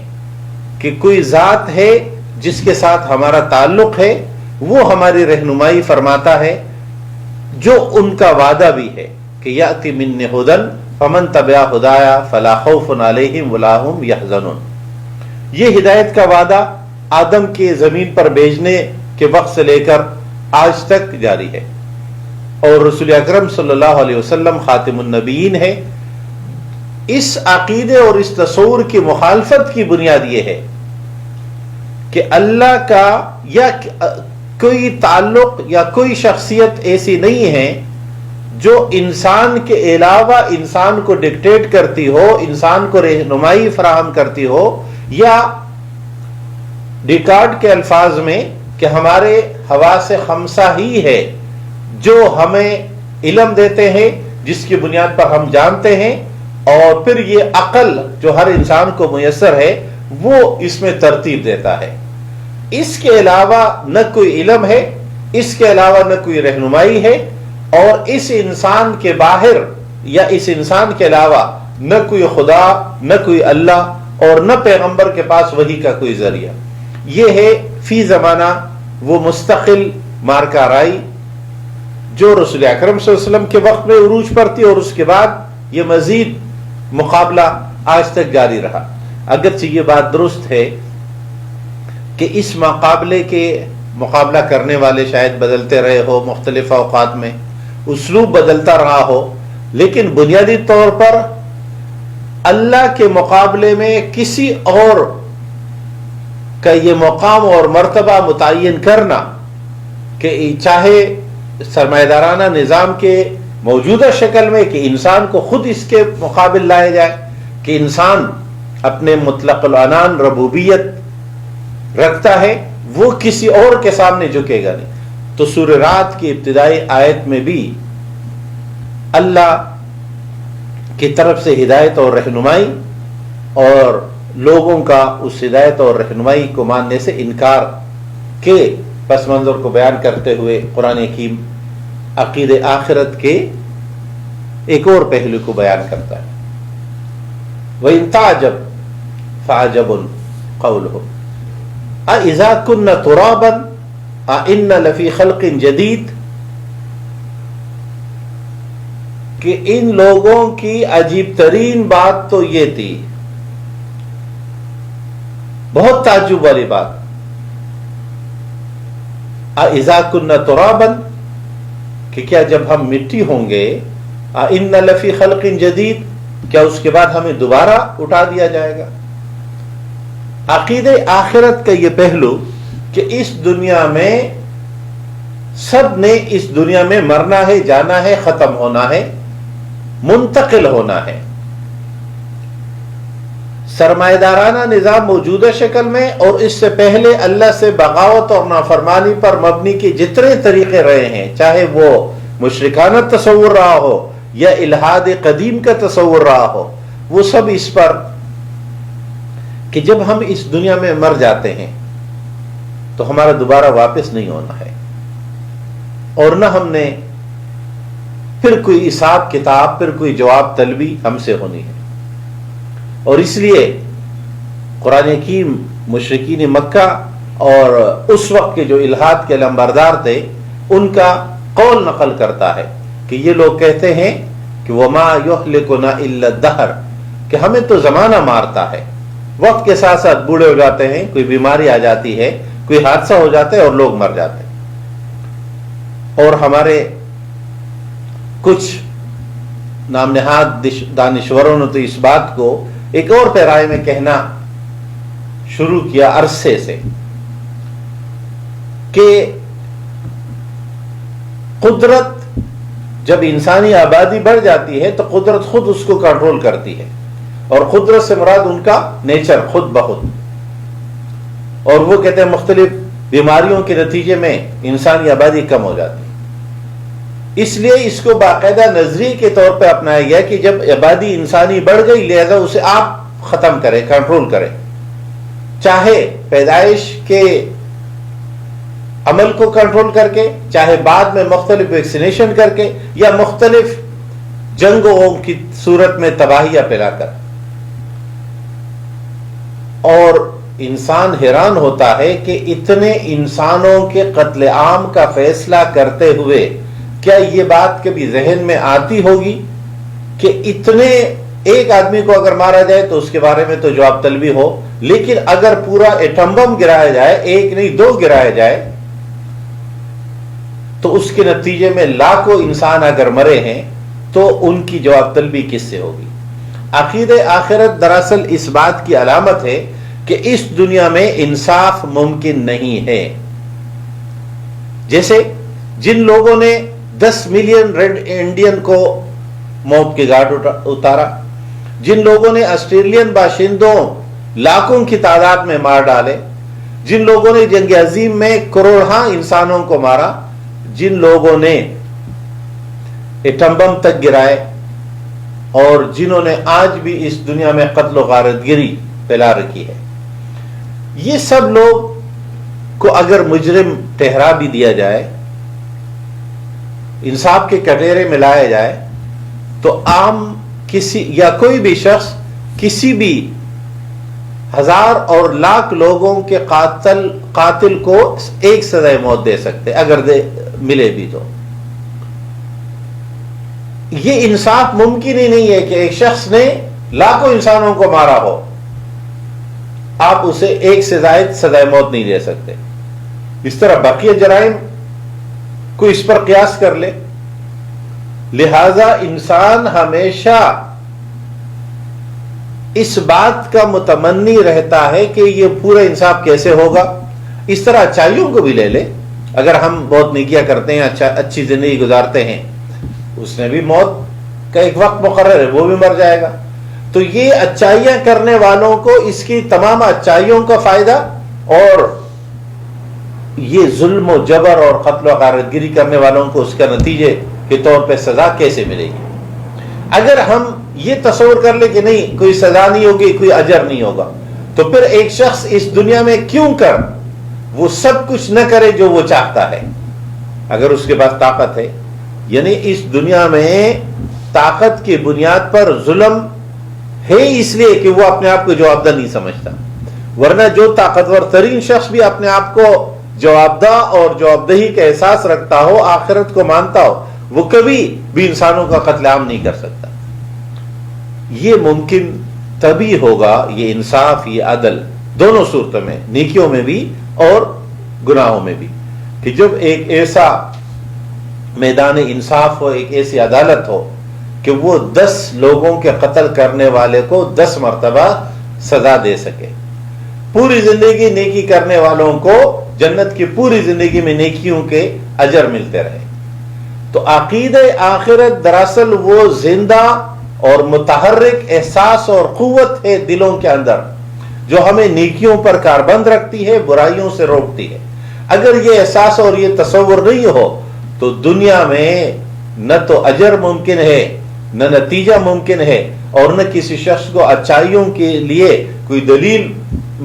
کہ کوئی ذات ہے جس کے ساتھ ہمارا تعلق ہے، وہ ہماری رہنمائی فرماتا ہے، جو ان کا وعدہ بھی ہے کہ یأتی من ہدن فمن تبع ہدایا فلا خوف علیہم ولا هم یحزنون. یہ ہدایت کا وعدہ آدم کے زمین پر بھیجنے کے وقت سے لے کر آج تک جاری ہے، اور رسول اکرم صلی اللہ علیہ وسلم خاتم النبیین ہے. اس عقیدے اور اس تصور کی مخالفت کی بنیاد یہ ہے کہ اللہ کا یا کوئی تعلق یا کوئی شخصیت ایسی نہیں ہے جو انسان کے علاوہ انسان کو ڈکٹیٹ کرتی ہو، انسان کو رہنمائی فراہم کرتی ہو، یا ڈیکارٹ کے الفاظ میں کہ ہمارے حواس خمسہ ہی ہے جو ہمیں علم دیتے ہیں، جس کی بنیاد پر ہم جانتے ہیں، اور پھر یہ عقل جو ہر انسان کو میسر ہے وہ اس میں ترتیب دیتا ہے. اس کے علاوہ نہ کوئی علم ہے، اس کے علاوہ نہ کوئی رہنمائی ہے، اور اس انسان کے باہر یا اس انسان کے علاوہ نہ کوئی خدا، نہ کوئی اللہ، اور نہ پیغمبر کے پاس وحی کا کوئی ذریعہ. یہ ہے فی زمانہ وہ مستقل مارکہ رائی جو رسول اکرم صلی اللہ علیہ وسلم کے وقت میں عروج پر تھی، اور اس کے بعد یہ مزید مقابلہ آج تک جاری رہا. اگرچہ یہ بات درست ہے کہ اس مقابلہ کرنے والے شاید بدلتے رہے ہو، مختلف اوقات میں اسلوب بدلتا رہا ہو، لیکن بنیادی طور پر اللہ کے مقابلے میں کسی اور کا یہ مقام اور مرتبہ متعین کرنا کہ چاہے سرمایہ دارانہ نظام کے موجودہ شکل میں کہ انسان کو خود اس کے مقابل لایا جائے کہ انسان اپنے مطلق العنان ربوبیت رکھتا ہے، وہ کسی اور کے سامنے جھکے گا نہیں. تو سورہ رعد کی ابتدائی آیت میں بھی اللہ کی طرف سے ہدایت اور رہنمائی اور لوگوں کا اس ہدایت اور رہنمائی کو ماننے سے انکار کے پس منظر کو بیان کرتے ہوئے قرآن حکیم عقید آخرت کے ایک اور پہلو کو بیان کرتا ہے. وَإِن تَعْجَبْ فَعَجَبٌ قَوْلُهُ أَإِذَا كُنَّا تُرَابًا أَإِنَّا لَفِي خَلْقٍ جَدِيدٍ. کہ ان لوگوں کی عجیب ترین بات تو یہ تھی بہت تعجب والی بات. اذا كنا ترابا کہ کیا جب ہم مٹی ہوں گے، ان لفی خلق جدید کیا اس کے بعد ہمیں دوبارہ اٹھا دیا جائے گا. عقیدہ آخرت کا یہ پہلو کہ اس دنیا میں سب نے اس دنیا میں مرنا ہے، جانا ہے، ختم ہونا ہے، منتقل ہونا ہے. سرمایہ دارانہ نظام موجودہ شکل میں اور اس سے پہلے اللہ سے بغاوت اور نافرمانی پر مبنی کے جتنے طریقے رہے ہیں، چاہے وہ مشرکانہ تصور رہا ہو یا الہاد قدیم کا تصور رہا ہو، وہ سب اس پر کہ جب ہم اس دنیا میں مر جاتے ہیں تو ہمارا دوبارہ واپس نہیں ہونا ہے، اور نہ ہم نے پھر کوئی حساب کتاب، پھر کوئی جواب طلبی ہم سے ہونی ہے. اور اس لیے قرآن حکیم مشرکین مکہ اور اس وقت کے جو الہاد کے لمبردار تھے ان کا قول نقل کرتا ہے کہ یہ لوگ کہتے ہیں کہ وَمَا يُهْلِكُنَا إِلَّا الدَّهْرُ کہ ہمیں تو زمانہ مارتا ہے، وقت کے ساتھ ساتھ بوڑھے ہو جاتے ہیں، کوئی بیماری آ جاتی ہے، کوئی حادثہ ہو جاتا ہے اور لوگ مر جاتے ہیں. اور ہمارے کچھ نام نہاد دانشوروں نے تو اس بات کو ایک اور پیرائے میں کہنا شروع کیا عرصے سے کہ قدرت جب انسانی آبادی بڑھ جاتی ہے تو قدرت خود اس کو کنٹرول کرتی ہے، اور قدرت سے مراد ان کا نیچر خود بخود. اور وہ کہتے ہیں مختلف بیماریوں کے نتیجے میں انسانی آبادی کم ہو جاتی ہے. اس لیے اس کو باقاعدہ نظریے کے طور پہ اپنایا گیا کہ جب آبادی انسانی بڑھ گئی لہذا اسے آپ ختم کریں، کنٹرول کریں، چاہے پیدائش کے عمل کو کنٹرول کر کے، چاہے بعد میں مختلف ویکسینیشن کر کے، یا مختلف جنگوں کی صورت میں تباہیاں پھیلا کر. اور انسان حیران ہوتا ہے کہ اتنے انسانوں کے قتل عام کا فیصلہ کرتے ہوئے کیا یہ بات کبھی ذہن میں آتی ہوگی کہ اتنے ایک آدمی کو اگر مارا جائے تو اس کے بارے میں تو جواب طلبی ہو، لیکن اگر پورا ایٹم بم گرایا جائے، ایک نہیں دو گرایا جائے، تو اس کے نتیجے میں لاکھوں انسان اگر مرے ہیں تو ان کی جواب طلبی کس سے ہوگی. عقیدہ آخرت دراصل اس بات کی علامت ہے کہ اس دنیا میں انصاف ممکن نہیں ہے. جیسے جن لوگوں نے 10 ملین ریڈ انڈین کو موت کے گھاٹ اتارا، جن لوگوں نے آسٹریلین باشندوں لاکھوں کی تعداد میں مار ڈالے، جن لوگوں نے جنگ عظیم میں کروڑہاں انسانوں کو مارا، جن لوگوں نے ایٹم بم تک گرائے، اور جنہوں نے آج بھی اس دنیا میں قتل و غارت گری پھیلا رکھی ہے، یہ سب لوگ کو اگر مجرم ٹھہرا بھی دیا جائے، انصاف کے کٹہرے میں لایا جائے، تو عام کسی یا کوئی بھی شخص کسی بھی ہزار اور لاکھ لوگوں کے قاتل کو ایک سزائے موت دے سکتے اگر ملے بھی تو. یہ انصاف ممکن ہی نہیں ہے کہ ایک شخص نے لاکھوں انسانوں کو مارا ہو، آپ اسے ایک سے زائد سزائے موت نہیں دے سکتے. اس طرح بقیہ جرائم کو اس پر قیاس کر لے. لہذا انسان ہمیشہ اس بات کا متمنی رہتا ہے کہ یہ پورا انصاف کیسے ہوگا. اس طرح اچھائیوں کو بھی لے لے، اگر ہم بہت نیکیاں کرتے ہیں، اچھی زندگی گزارتے ہیں، اس نے بھی موت کا ایک وقت مقرر ہے، وہ بھی مر جائے گا. تو یہ اچھائیاں کرنے والوں کو اس کی تمام اچھائیوں کا فائدہ، اور یہ ظلم و جبر اور قتل و غارت گری کرنے والوں کو اس کا نتیجے کے طور پہ سزا کیسے ملے گی. اگر ہم یہ تصور کر لیں کہ نہیں کوئی سزا نہیں ہوگی، کوئی اجر نہیں ہوگا، تو پھر ایک شخص اس دنیا میں کیوں کر وہ سب کچھ نہ کرے جو وہ چاہتا ہے اگر اس کے پاس طاقت ہے. یعنی اس دنیا میں طاقت کی بنیاد پر ظلم ہے اس لیے کہ وہ اپنے آپ کو جوابدہ نہیں سمجھتا، ورنہ جو طاقتور ترین شخص بھی اپنے آپ کو جوابدہ اور جوابدہی کا احساس رکھتا ہو، آخرت کو مانتا ہو، وہ کبھی بھی انسانوں کا قتل عام نہیں کر سکتا. یہ ممکن تبھی ہوگا، یہ انصاف، یہ عدل دونوں صورتوں میں، نیکیوں میں بھی اور گناہوں میں بھی، کہ جب ایک ایسا میدان انصاف ہو، ایک ایسی عدالت ہو کہ وہ 10 لوگوں کے قتل کرنے والے کو 10 مرتبہ سزا دے سکے، پوری زندگی نیکی کرنے والوں کو جنت کی پوری زندگی میں نیکیوں کے اجر ملتے رہے۔ تو عقیدہ آخرت دراصل وہ زندہ اور متحرک احساس اور قوت ہے دلوں کے اندر، جو ہمیں نیکیوں پر کاربند رکھتی ہے، برائیوں سے روکتی ہے۔ اگر یہ احساس اور یہ تصور نہیں ہو تو دنیا میں نہ تو اجر ممکن ہے، نہ نتیجہ ممکن ہے، اور نہ کسی شخص کو اچھائیوں کے لیے کوئی دلیل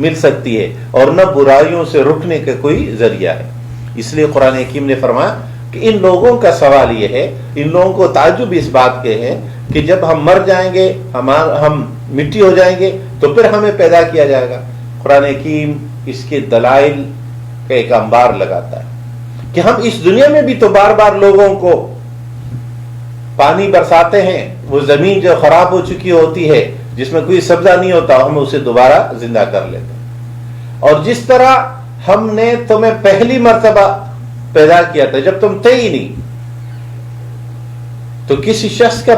مل سکتی ہے، اور نہ برائیوں سے رکنے کا کوئی ذریعہ ہے۔ اس لیے قرآن حکیم نے فرمایا کہ ان لوگوں کا سوال یہ ہے، ان لوگوں کو تعجب اس بات کے ہے کہ جب ہم مر جائیں گے، ہم مٹی ہو جائیں گے تو پھر ہمیں پیدا کیا جائے گا۔ قرآن حکیم اس کے دلائل کا ایک انبار لگاتا ہے کہ ہم اس دنیا میں بھی تو بار بار لوگوں کو پانی برساتے ہیں، وہ زمین جو خراب ہو چکی ہوتی ہے، جس میں کوئی سبزہ نہیں ہوتا، ہم اسے دوبارہ زندہ کر لیتے ہیں۔ اور جس طرح ہم نے تمہیں پہلی مرتبہ پیدا کیا تھا جب تم تھے ہی نہیں، تو کسی شخص کا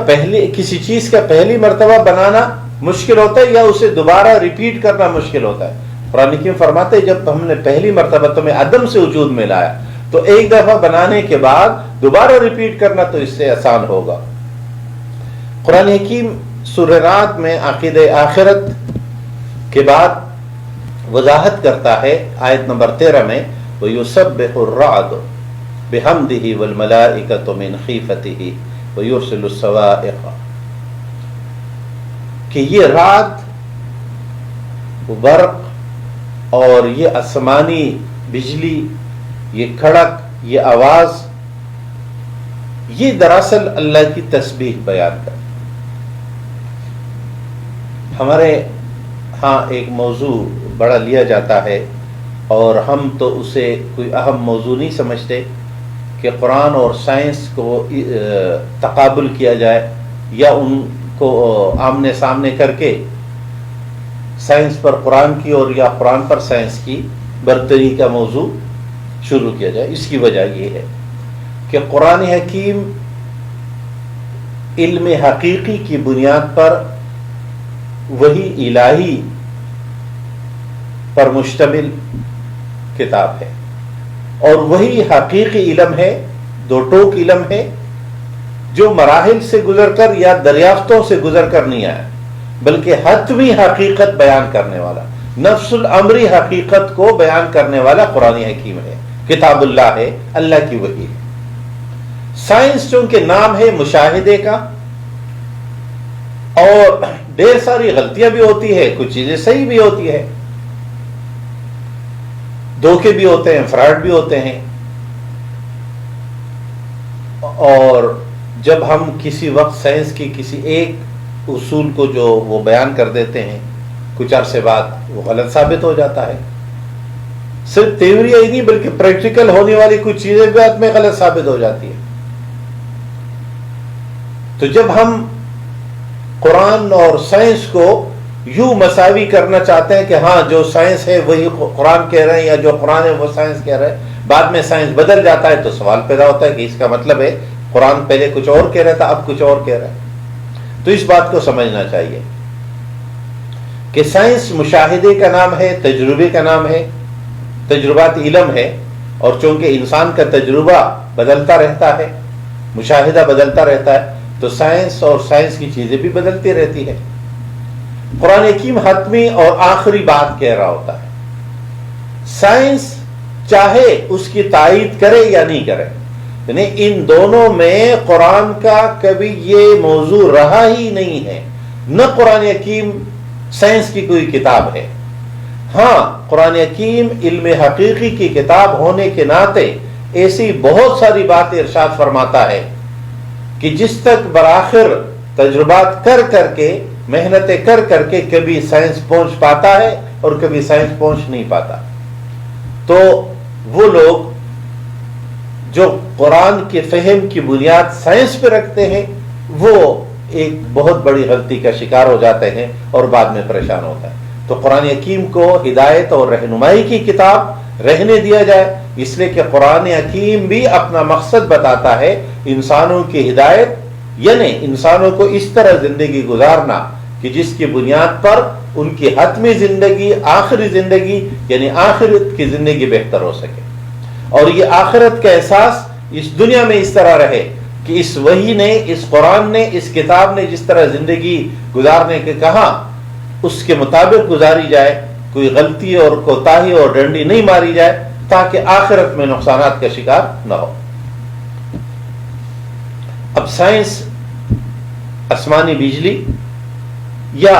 کسی چیز کا پہلی مرتبہ بنانا مشکل ہوتا ہے، یا اسے دوبارہ ریپیٹ کرنا مشکل ہوتا ہے۔ قرآن حکیم فرماتے ہیں جب ہم نے پہلی مرتبہ تمہیں عدم سے وجود میں لایا تو ایک دفعہ بنانے کے بعد دوبارہ ریپیٹ کرنا تو اس سے آسان ہوگا۔ قرآن حکیم سورہ رعد میں عقیدہ آخرت کے بعد وضاحت کرتا ہے، آیت نمبر 13 میں وَيُسَبِّحُ الرَّعْدُ بِحَمْدِهِ وَالْمَلَائِكَةُ مِنْ خِيفَتِهِ وَيُرْسِلُ الصَّوَاعِقَ، کہ یہ رعد، برق اور یہ آسمانی بجلی، یہ کھڑک، یہ آواز، یہ دراصل اللہ کی تسبیح بیان کرتا ہے۔ ہمارے ہاں ایک موضوع بڑا لیا جاتا ہے اور ہم تو اسے کوئی اہم موضوع نہیں سمجھتے کہ قرآن اور سائنس کو تقابل کیا جائے، یا ان کو آمنے سامنے کر کے سائنس پر قرآن کی اور یا قرآن پر سائنس کی برتری کا موضوع شروع کیا جائے۔ اس کی وجہ یہ ہے کہ قرآن حکیم علم حقیقی کی بنیاد پر وہی الہی پر مشتمل کتاب ہے، اور وہی حقیقی علم ہے، دو ٹوک علم ہے، جو مراحل سے گزر کر یا دریافتوں سے گزر کر نہیں آیا، بلکہ حتمی حقیقت بیان کرنے والا، نفس الامری حقیقت کو بیان کرنے والا قرآن حکیم ہے، کتاب اللہ ہے، اللہ کی وحی ہے۔ سائنس چونکہ نام ہے مشاہدے کا، اور ڈھیر ساری غلطیاں بھی ہوتی ہے، کچھ چیزیں صحیح بھی ہوتی ہے، دھوکے بھی ہوتے ہیں، فراڈ بھی ہوتے ہیں، اور جب ہم کسی وقت سائنس کی کسی ایک اصول کو جو وہ بیان کر دیتے ہیں، کچھ عرصے بعد وہ غلط ثابت ہو جاتا ہے۔ صرف تھیوری ہی نہیں بلکہ پریکٹیکل ہونے والی کچھ چیزیں بھی بعد میں غلط ثابت ہو جاتی ہیں۔ تو جب ہم قرآن اور سائنس کو یوں مساوی کرنا چاہتے ہیں کہ ہاں جو سائنس ہے وہی قرآن کہہ رہے ہیں، یا جو قرآن ہے وہ سائنس کہہ رہے ہیں، بعد میں سائنس بدل جاتا ہے، تو سوال پیدا ہوتا ہے کہ اس کا مطلب ہے قرآن پہلے کچھ اور کہہ رہا تھا، اب کچھ اور کہہ رہا ہے۔ تو اس بات کو سمجھنا چاہیے کہ سائنس مشاہدے کا نام ہے، تجربے کا نام ہے، تجربات علم ہے، اور چونکہ انسان کا تجربہ بدلتا رہتا ہے، مشاہدہ بدلتا رہتا ہے، تو سائنس اور سائنس کی چیزیں بھی بدلتی رہتی ہے۔ قرآن حکیم حتمی اور آخری بات کہہ رہا ہوتا ہے، سائنس چاہے اس کی تائید کرے یا نہیں کرے، یعنی ان دونوں میں قرآن کا کبھی یہ موضوع رہا ہی نہیں ہے، نہ قرآن حکیم سائنس کی کوئی کتاب ہے۔ ہاں قرآن حکیم علم حقیقی کی کتاب ہونے کے ناطے ایسی بہت ساری باتیں ارشاد فرماتا ہے کہ جس تک بآخر تجربات کر کر کے، محنتیں کر کر کے کبھی سائنس پہنچ پاتا ہے اور کبھی سائنس پہنچ نہیں پاتا۔ تو وہ لوگ جو قرآن کے فہم کی بنیاد سائنس پہ رکھتے ہیں، وہ ایک بہت بڑی غلطی کا شکار ہو جاتے ہیں اور بعد میں پریشان ہوتا ہے۔ تو قرآن حکیم کو ہدایت اور رہنمائی کی کتاب رہنے دیا جائے، اس لیے کہ قرآن حکیم بھی اپنا مقصد بتاتا ہے انسانوں کی ہدایت، یعنی انسانوں کو اس طرح زندگی گزارنا کہ جس کی بنیاد پر ان کی حتمی زندگی، آخری زندگی یعنی آخرت کی زندگی بہتر ہو سکے، اور یہ آخرت کا احساس اس دنیا میں اس طرح رہے کہ اس وحی نے، اس قرآن نے، اس کتاب نے جس طرح زندگی گزارنے کے کہا اس کے مطابق گزاری جائے، کوئی غلطی اور کوتاہی اور ڈنڈی نہیں ماری جائے، تاکہ آخرت میں نقصانات کا شکار نہ ہو۔ اب سائنس آسمانی بجلی یا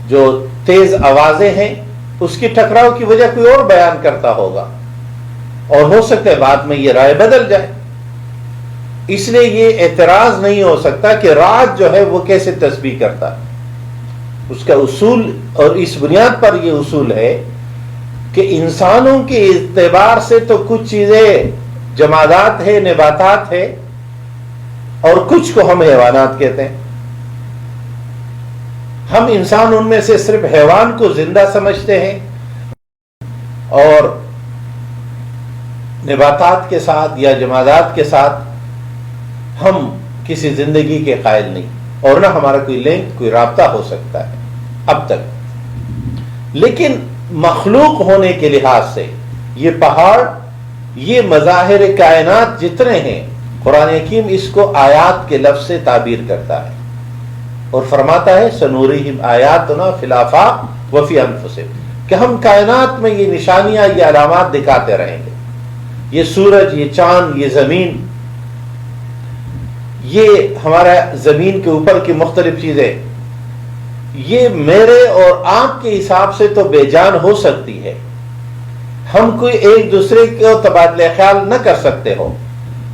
جو تیز آوازیں ہیں اس کی ٹکراؤ کی وجہ کوئی اور بیان کرتا ہوگا، اور ہو سکتا ہے بعد میں یہ رائے بدل جائے، اس لیے یہ اعتراض نہیں ہو سکتا کہ رات جو ہے وہ کیسے تسبیح کرتا ہے۔ اس کا اصول، اور اس بنیاد پر یہ اصول ہے کہ انسانوں کے اعتبار سے تو کچھ چیزیں جمادات ہے، نباتات ہے، اور کچھ کو ہم حیوانات کہتے ہیں۔ ہم انسان ان میں سے صرف حیوان کو زندہ سمجھتے ہیں، اور نباتات کے ساتھ یا جمادات کے ساتھ ہم کسی زندگی کے قائل نہیں، اور نہ ہمارا کوئی لنک، کوئی رابطہ ہو سکتا ہے اب تک۔ لیکن مخلوق ہونے کے لحاظ سے یہ پہاڑ، یہ مظاہر کائنات جتنے ہیں، قرآن حکیم اس کو آیات کے لفظ سے تعبیر کرتا ہے اور فرماتا ہے سنورہم آیاتنا فی الآفاق وفی انفسہم، کہ ہم کائنات میں یہ نشانیاں، یہ علامات دکھاتے رہیں گے۔ یہ سورج، یہ چاند، یہ زمین، یہ ہمارا زمین کے اوپر کی مختلف چیزیں، یہ میرے اور آپ کے حساب سے تو بے جان ہو سکتی ہے، ہم کوئی ایک دوسرے کو تبادلہ خیال نہ کر سکتے ہو،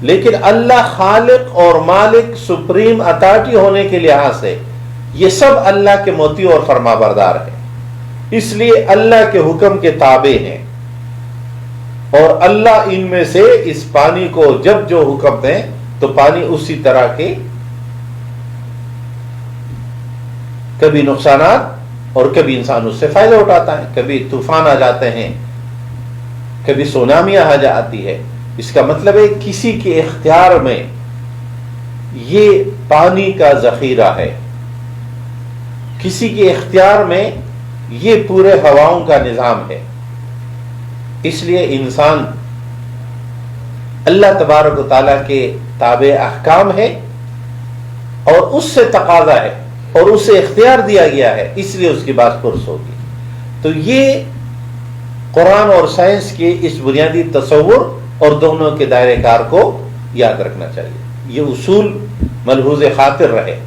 لیکن اللہ خالق اور مالک، سپریم اتھارٹی ہونے کے لحاظ سے یہ سب اللہ کے موتی اور فرما بردار ہے، اس لیے اللہ کے حکم کے تابع ہیں، اور اللہ ان میں سے اس پانی کو جب جو حکم دیں تو پانی اسی طرح کے کبھی نقصانات اور کبھی انسان اس سے فائدہ اٹھاتا ہے، کبھی طوفان آ جاتے ہیں، کبھی سونامی آ جاتی ہے۔ اس کا مطلب ہے کسی کے اختیار میں یہ پانی کا ذخیرہ ہے، کسی کے اختیار میں یہ پورے ہواؤں کا نظام ہے۔ اس لیے انسان اللہ تبارک و تعالیٰ کے تابع احکام ہے، اور اس سے تقاضا ہے اور اسے اختیار دیا گیا ہے، اس لیے اس کی بات پرس ہوگی۔ تو یہ قرآن اور سائنس کے اس بنیادی تصور اور دونوں کے دائرہ کار کو یاد رکھنا چاہیے، یہ اصول ملحوظ خاطر رہے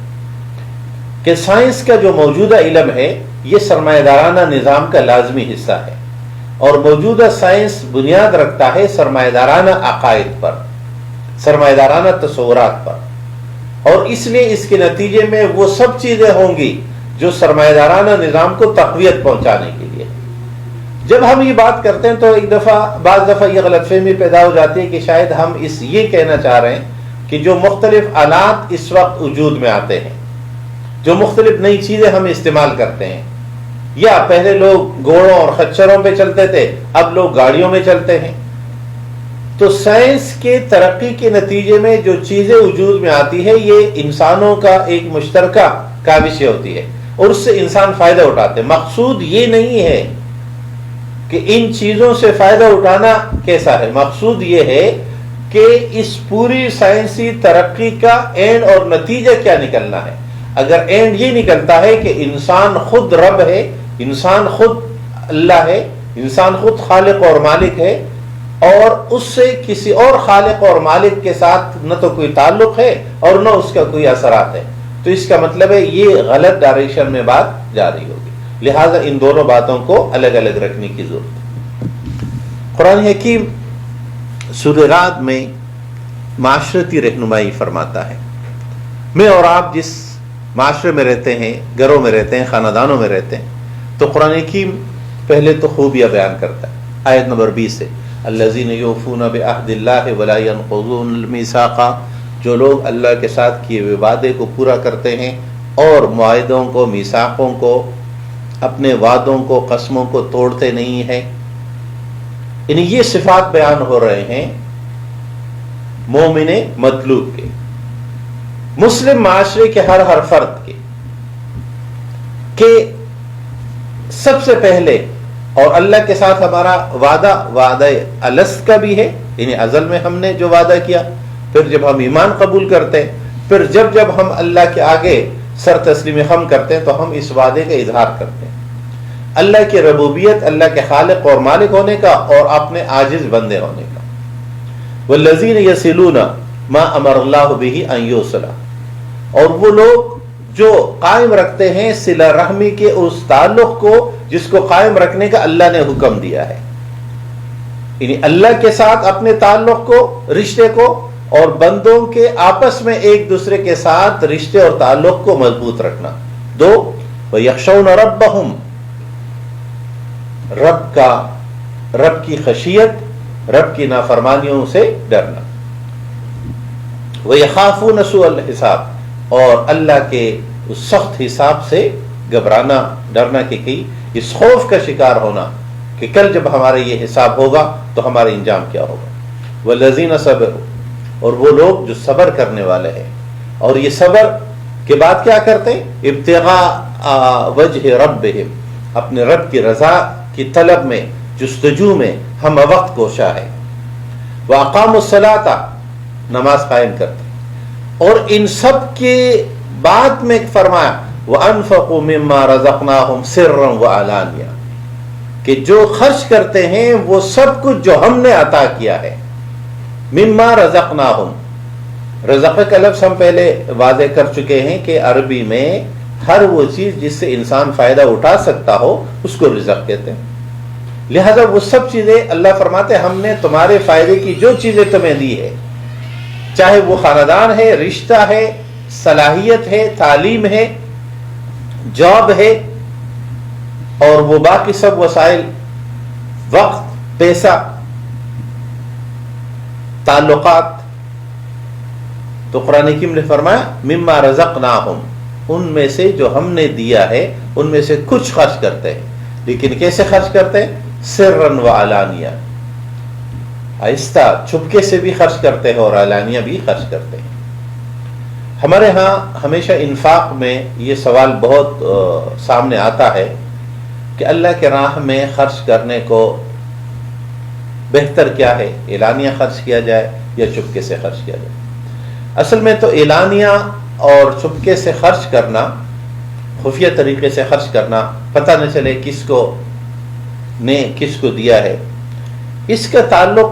کہ سائنس کا جو موجودہ علم ہے یہ سرمایہ دارانہ نظام کا لازمی حصہ ہے، اور موجودہ سائنس بنیاد رکھتا ہے سرمایہ دارانہ عقائد پر، سرمایہ دارانہ تصورات پر، اور اس لیے اس کے نتیجے میں وہ سب چیزیں ہوں گی جو سرمایہ دارانہ نظام کو تقویت پہنچانے کے لیے۔ جب ہم یہ بات کرتے ہیں تو بعض دفعہ یہ غلط فہمی پیدا ہو جاتی ہے کہ شاید ہم یہ کہنا چاہ رہے ہیں کہ جو مختلف آلات اس وقت وجود میں آتے ہیں، جو مختلف نئی چیزیں ہم استعمال کرتے ہیں، یا پہلے لوگ گھوڑوں اور خچروں پہ چلتے تھے، اب لوگ گاڑیوں میں چلتے ہیں، تو سائنس کے ترقی کے نتیجے میں جو چیزیں وجود میں آتی ہے یہ انسانوں کا ایک مشترکہ کاوش ہوتی ہے، اور اس سے انسان فائدہ اٹھاتے ہیں۔ مقصود یہ نہیں ہے کہ ان چیزوں سے فائدہ اٹھانا کیسا ہے، مقصود یہ ہے کہ اس پوری سائنسی ترقی کا اینڈ اور نتیجہ کیا نکلنا ہے۔ اگر اینڈ یہ نکلتا ہے کہ انسان خود رب ہے، انسان خود اللہ ہے، انسان خود خالق اور مالک ہے، اور اس سے کسی اور خالق اور مالک کے ساتھ نہ تو کوئی تعلق ہے اور نہ اس کا کوئی اثرات ہے، تو اس کا مطلب ہے یہ غلط ڈائریکشن میں بات جا رہی ہوگی، لہذا ان دونوں باتوں کو الگ الگ رکھنے کی ضرورت ہے۔ قرآن حکیم سورہ رعد میں معاشرتی رہنمائی فرماتا ہے۔ میں اور آپ جس معاشرے میں رہتے ہیں، گھروں میں رہتے ہیں، خاندانوں میں رہتے ہیں، تو قرآن حکیم پہلے تو خوبیاں بیان کرتا ہے۔ آیت نمبر 20 سے الذین یوفون بعہد اللہ ولا ینقضون المیثاق، جو لوگ اللہ کے ساتھ کیے ہوئے وعدے کو پورا کرتے ہیں اور معاہدوں کو، میثاقوں کو اپنے وعدوں کو قسموں کو توڑتے نہیں ہیں. یعنی یہ صفات بیان ہو رہے ہیں مومن مطلوب کے، مسلم معاشرے کے ہر فرد کے، کہ سب سے پہلے اور اللہ کے ساتھ ہمارا وعدہ الست کا بھی ہے، یعنی ازل میں ہم نے جو وعدہ کیا، پھر جب ہم ایمان قبول کرتے ہیں، پھر جب ہم اللہ کے آگے سر تسلیم خم کرتے ہیں تو ہم اس وعدے کا اظہار کرتے ہیں اللہ کی ربوبیت، اللہ کے خالق اور مالک ہونے کا اور اپنے عاجز بندے ہونے کا. والذین یصلون ما امر اللہ بہ ان یوصل، اور وہ لوگ جو قائم رکھتے ہیں صلہ رحمی کے اس تعلق کو جس کو قائم رکھنے کا اللہ نے حکم دیا ہے. یعنی اللہ کے ساتھ اپنے تعلق کو، رشتے کو، اور بندوں کے آپس میں ایک دوسرے کے ساتھ رشتے اور تعلق کو مضبوط رکھنا. 2 وَيَخْشَوْنَ رَبَّهُمْ، رب کی خشیت، رب کی نافرمانیوں سے ڈرنا. وَيَخَافُونَ سُوءَ الْحِسَابِ، اور اللہ کے اس سخت حساب سے گھبرانا، ڈرنا، کہ اس خوف کا شکار ہونا کہ کل جب ہمارا یہ حساب ہوگا تو ہمارا انجام کیا ہوگا. وَالَّذِينَ صَبَرُوا، اور وہ لوگ جو صبر کرنے والے ہیں، اور یہ صبر کے بعد کیا کرتے ہیں؟ ابتغاء وجہ ربہم، اپنے رب کی رضا کی طلب میں، جستجو میں ہم وقت کوشاں ہے. وَأَقَامُوا الصَّلَاةَ، نماز قائم کرتے ہیں. اور ان سب کے بعد میں فرمایا وَأَنفَقُوا مِمَّا رَزَقْنَاهُمْ سِرًّا وَعَلَانِيَةً، کہ جو خرچ کرتے ہیں وہ سب کچھ جو ہم نے عطا کیا ہے. مما رزقناہم، رزق کا لفظ ہم پہلے واضح کر چکے ہیں کہ عربی میں ہر وہ چیز جس سے انسان فائدہ اٹھا سکتا ہو اس کو رزق کہتے ہیں. لہذا وہ سب چیزیں اللہ فرماتے ہیں ہم نے تمہارے فائدے کی جو چیزیں تمہیں دی ہے، چاہے وہ خاندان ہے، رشتہ ہے، صلاحیت ہے، تعلیم ہے، جاب ہے، اور وہ باقی سب وسائل، وقت، پیسہ، تعلقات. تو قرآن حکیم نے فرمایا مما رزقناہم، ان میں سے جو ہم نے دیا ہے ان میں سے کچھ خرچ کرتے ہیں. لیکن کیسے خرچ کرتے ہیں؟ سرًا وعلانیہ، آہستہ، چھپکے سے بھی خرچ کرتے ہیں اور علانیہ بھی خرچ کرتے ہیں. ہمارے ہاں ہمیشہ انفاق میں یہ سوال بہت سامنے آتا ہے کہ اللہ کے راہ میں خرچ کرنے کو بہتر کیا ہے، اعلانیہ خرچ کیا جائے یا چپکے سے خرچ کیا جائے؟ اصل میں تو اعلانیہ اور چپکے سے خرچ کرنا، خفیہ طریقے سے خرچ کرنا، پتہ نہ چلے کس کو دیا ہے، اس کا تعلق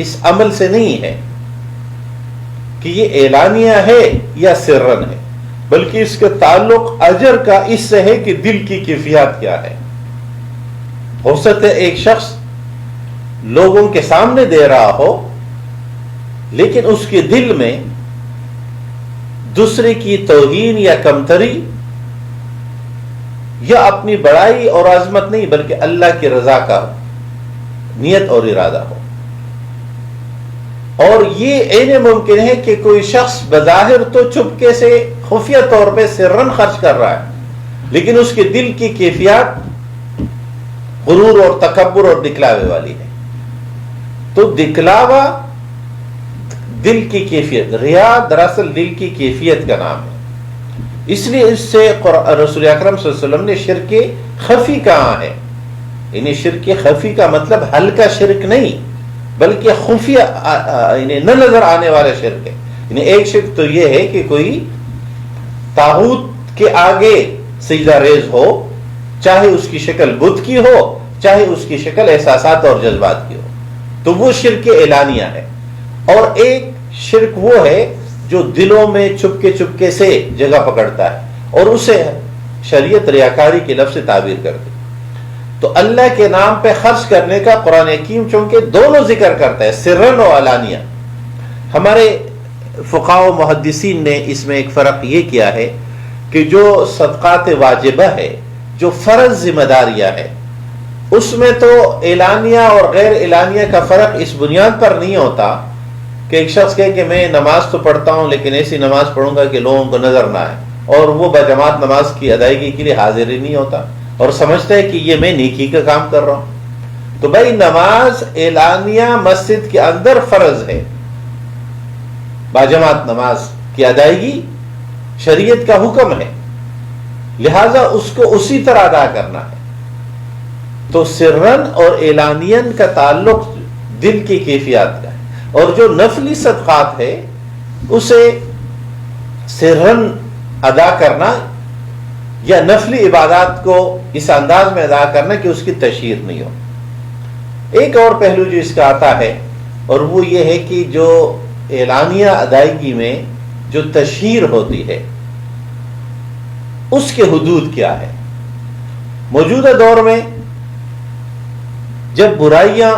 اس عمل سے نہیں ہے کہ یہ اعلانیہ ہے یا سرن ہے، بلکہ اس کا تعلق اجر کا اس سے ہے کہ دل کی کیفیت کیا ہے. ہو سکتا ہے ایک شخص لوگوں کے سامنے دے رہا ہو لیکن اس کے دل میں دوسرے کی توہین یا کمتری یا اپنی بڑائی اور عظمت نہیں بلکہ اللہ کی رضا کا نیت اور ارادہ ہو. اور یہ عین ممکن ہے کہ کوئی شخص بظاہر تو چپکے سے خفیہ طور پہ سرن خرچ کر رہا ہے لیکن اس کے دل کی کیفیت غرور اور تکبر اور دکھلاوے والی ہے. تو دکھلاوا دل کی کیفیت، ریا دراصل دل کی کیفیت کا نام ہے. اس لیے اس سے رسول اکرم صلی اللہ علیہ وسلم نے شرک خفی کہا ہے. یعنی شرک خفی کا مطلب ہلکا شرک نہیں بلکہ خفیہ، یعنی نہ نظر آنے والا شرک ہے. یعنی ایک شرک تو یہ ہے کہ کوئی طاغوت کے آگے سجدہ ریز ہو، چاہے اس کی شکل بت کی ہو چاہے اس کی شکل احساسات اور جذبات کی ہو، تو وہ شرک اعلانیہ ہے. اور ایک شرک وہ ہے جو دلوں میں چپکے سے جگہ پکڑتا ہے اور اسے شریعت ریاکاری کے لفظ سے تعبیر کرتی. تو اللہ کے نام پہ خرچ کرنے کا قرآن حکیم چونکہ دونوں ذکر کرتا ہے، سرن و علانیہ. ہمارے فقہاء و محدثین نے اس میں ایک فرق یہ کیا ہے کہ جو صدقات واجبہ ہے، جو فرض ذمہ داریاں ہے، اس میں تو اعلانیہ اور غیر اعلانیہ کا فرق اس بنیاد پر نہیں ہوتا کہ ایک شخص کہے کہ میں نماز تو پڑھتا ہوں لیکن ایسی نماز پڑھوں گا کہ لوگوں کو نظر نہ آئے، اور وہ بجماعت نماز کی ادائیگی کے لیے حاضر ہی نہیں ہوتا، اور سمجھتا ہے کہ یہ میں نیکی کا کام کر رہا ہوں. تو بھائی نماز اعلانیہ مسجد کے اندر فرض ہے، باجماعت نماز کی ادائیگی شریعت کا حکم ہے، لہذا اس کو اسی طرح ادا کرنا ہے. تو سرن اور اعلانین کا تعلق دل کی کیفیات کا ہے، اور جو نفلی صدقات ہے اسے سرن ادا کرنا یا نفلی عبادات کو اس انداز میں ادا کرنا کہ اس کی تشہیر نہیں ہو. ایک اور پہلو جو اس کا آتا ہے اور وہ یہ ہے کہ جو اعلانیہ ادائیگی میں جو تشہیر ہوتی ہے اس کے حدود کیا ہے. موجودہ دور میں جب برائیاں،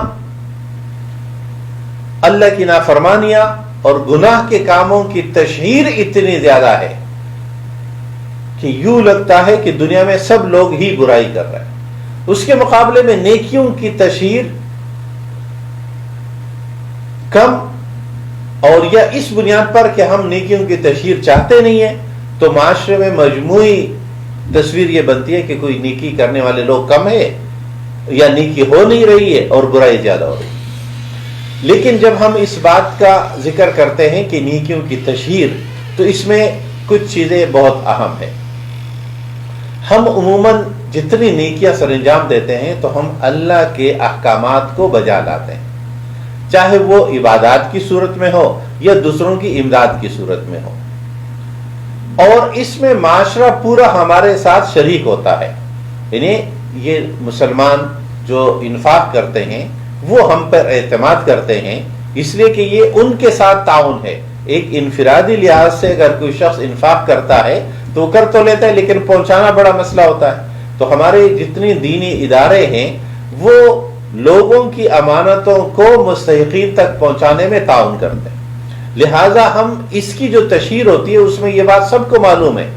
اللہ کی نافرمانیاں اور گناہ کے کاموں کی تشہیر اتنی زیادہ ہے کہ یوں لگتا ہے کہ دنیا میں سب لوگ ہی برائی کر رہے ہیں، اس کے مقابلے میں نیکیوں کی تشہیر کم، اور یا اس بنیاد پر کہ ہم نیکیوں کی تشہیر چاہتے نہیں ہیں تو معاشرے میں مجموعی تصویر یہ بنتی ہے کہ کوئی نیکی کرنے والے لوگ کم ہے یا نیکی ہو نہیں رہی ہے اور برائی زیادہ ہو رہی ہے. لیکن جب ہم اس بات کا ذکر کرتے ہیں کہ نیکیوں کی تشہیر، تو اس میں کچھ چیزیں بہت اہم ہیں. ہم عموماً جتنی نیکیاں سر انجام دیتے ہیں تو ہم اللہ کے احکامات کو بجا لاتے ہیں، چاہے وہ عبادات کی صورت میں ہو یا دوسروں کی امداد کی صورت میں ہو، اور اس میں معاشرہ پورا ہمارے ساتھ شریک ہوتا ہے. یعنی یہ مسلمان جو انفاق کرتے ہیں وہ ہم پر اعتماد کرتے ہیں، اس لیے کہ یہ ان کے ساتھ تعاون ہے. ایک انفرادی لحاظ سے اگر کوئی شخص انفاق کرتا ہے تو کر تو لیتا ہے لیکن پہنچانا بڑا مسئلہ ہوتا ہے. تو ہمارے جتنی دینی ادارے ہیں وہ لوگوں کی امانتوں کو مستحقین تک پہنچانے میں تعاون کرتے ہیں. لہٰذا ہم اس کی جو تشہیر ہوتی ہے اس میں یہ بات سب کو معلوم ہے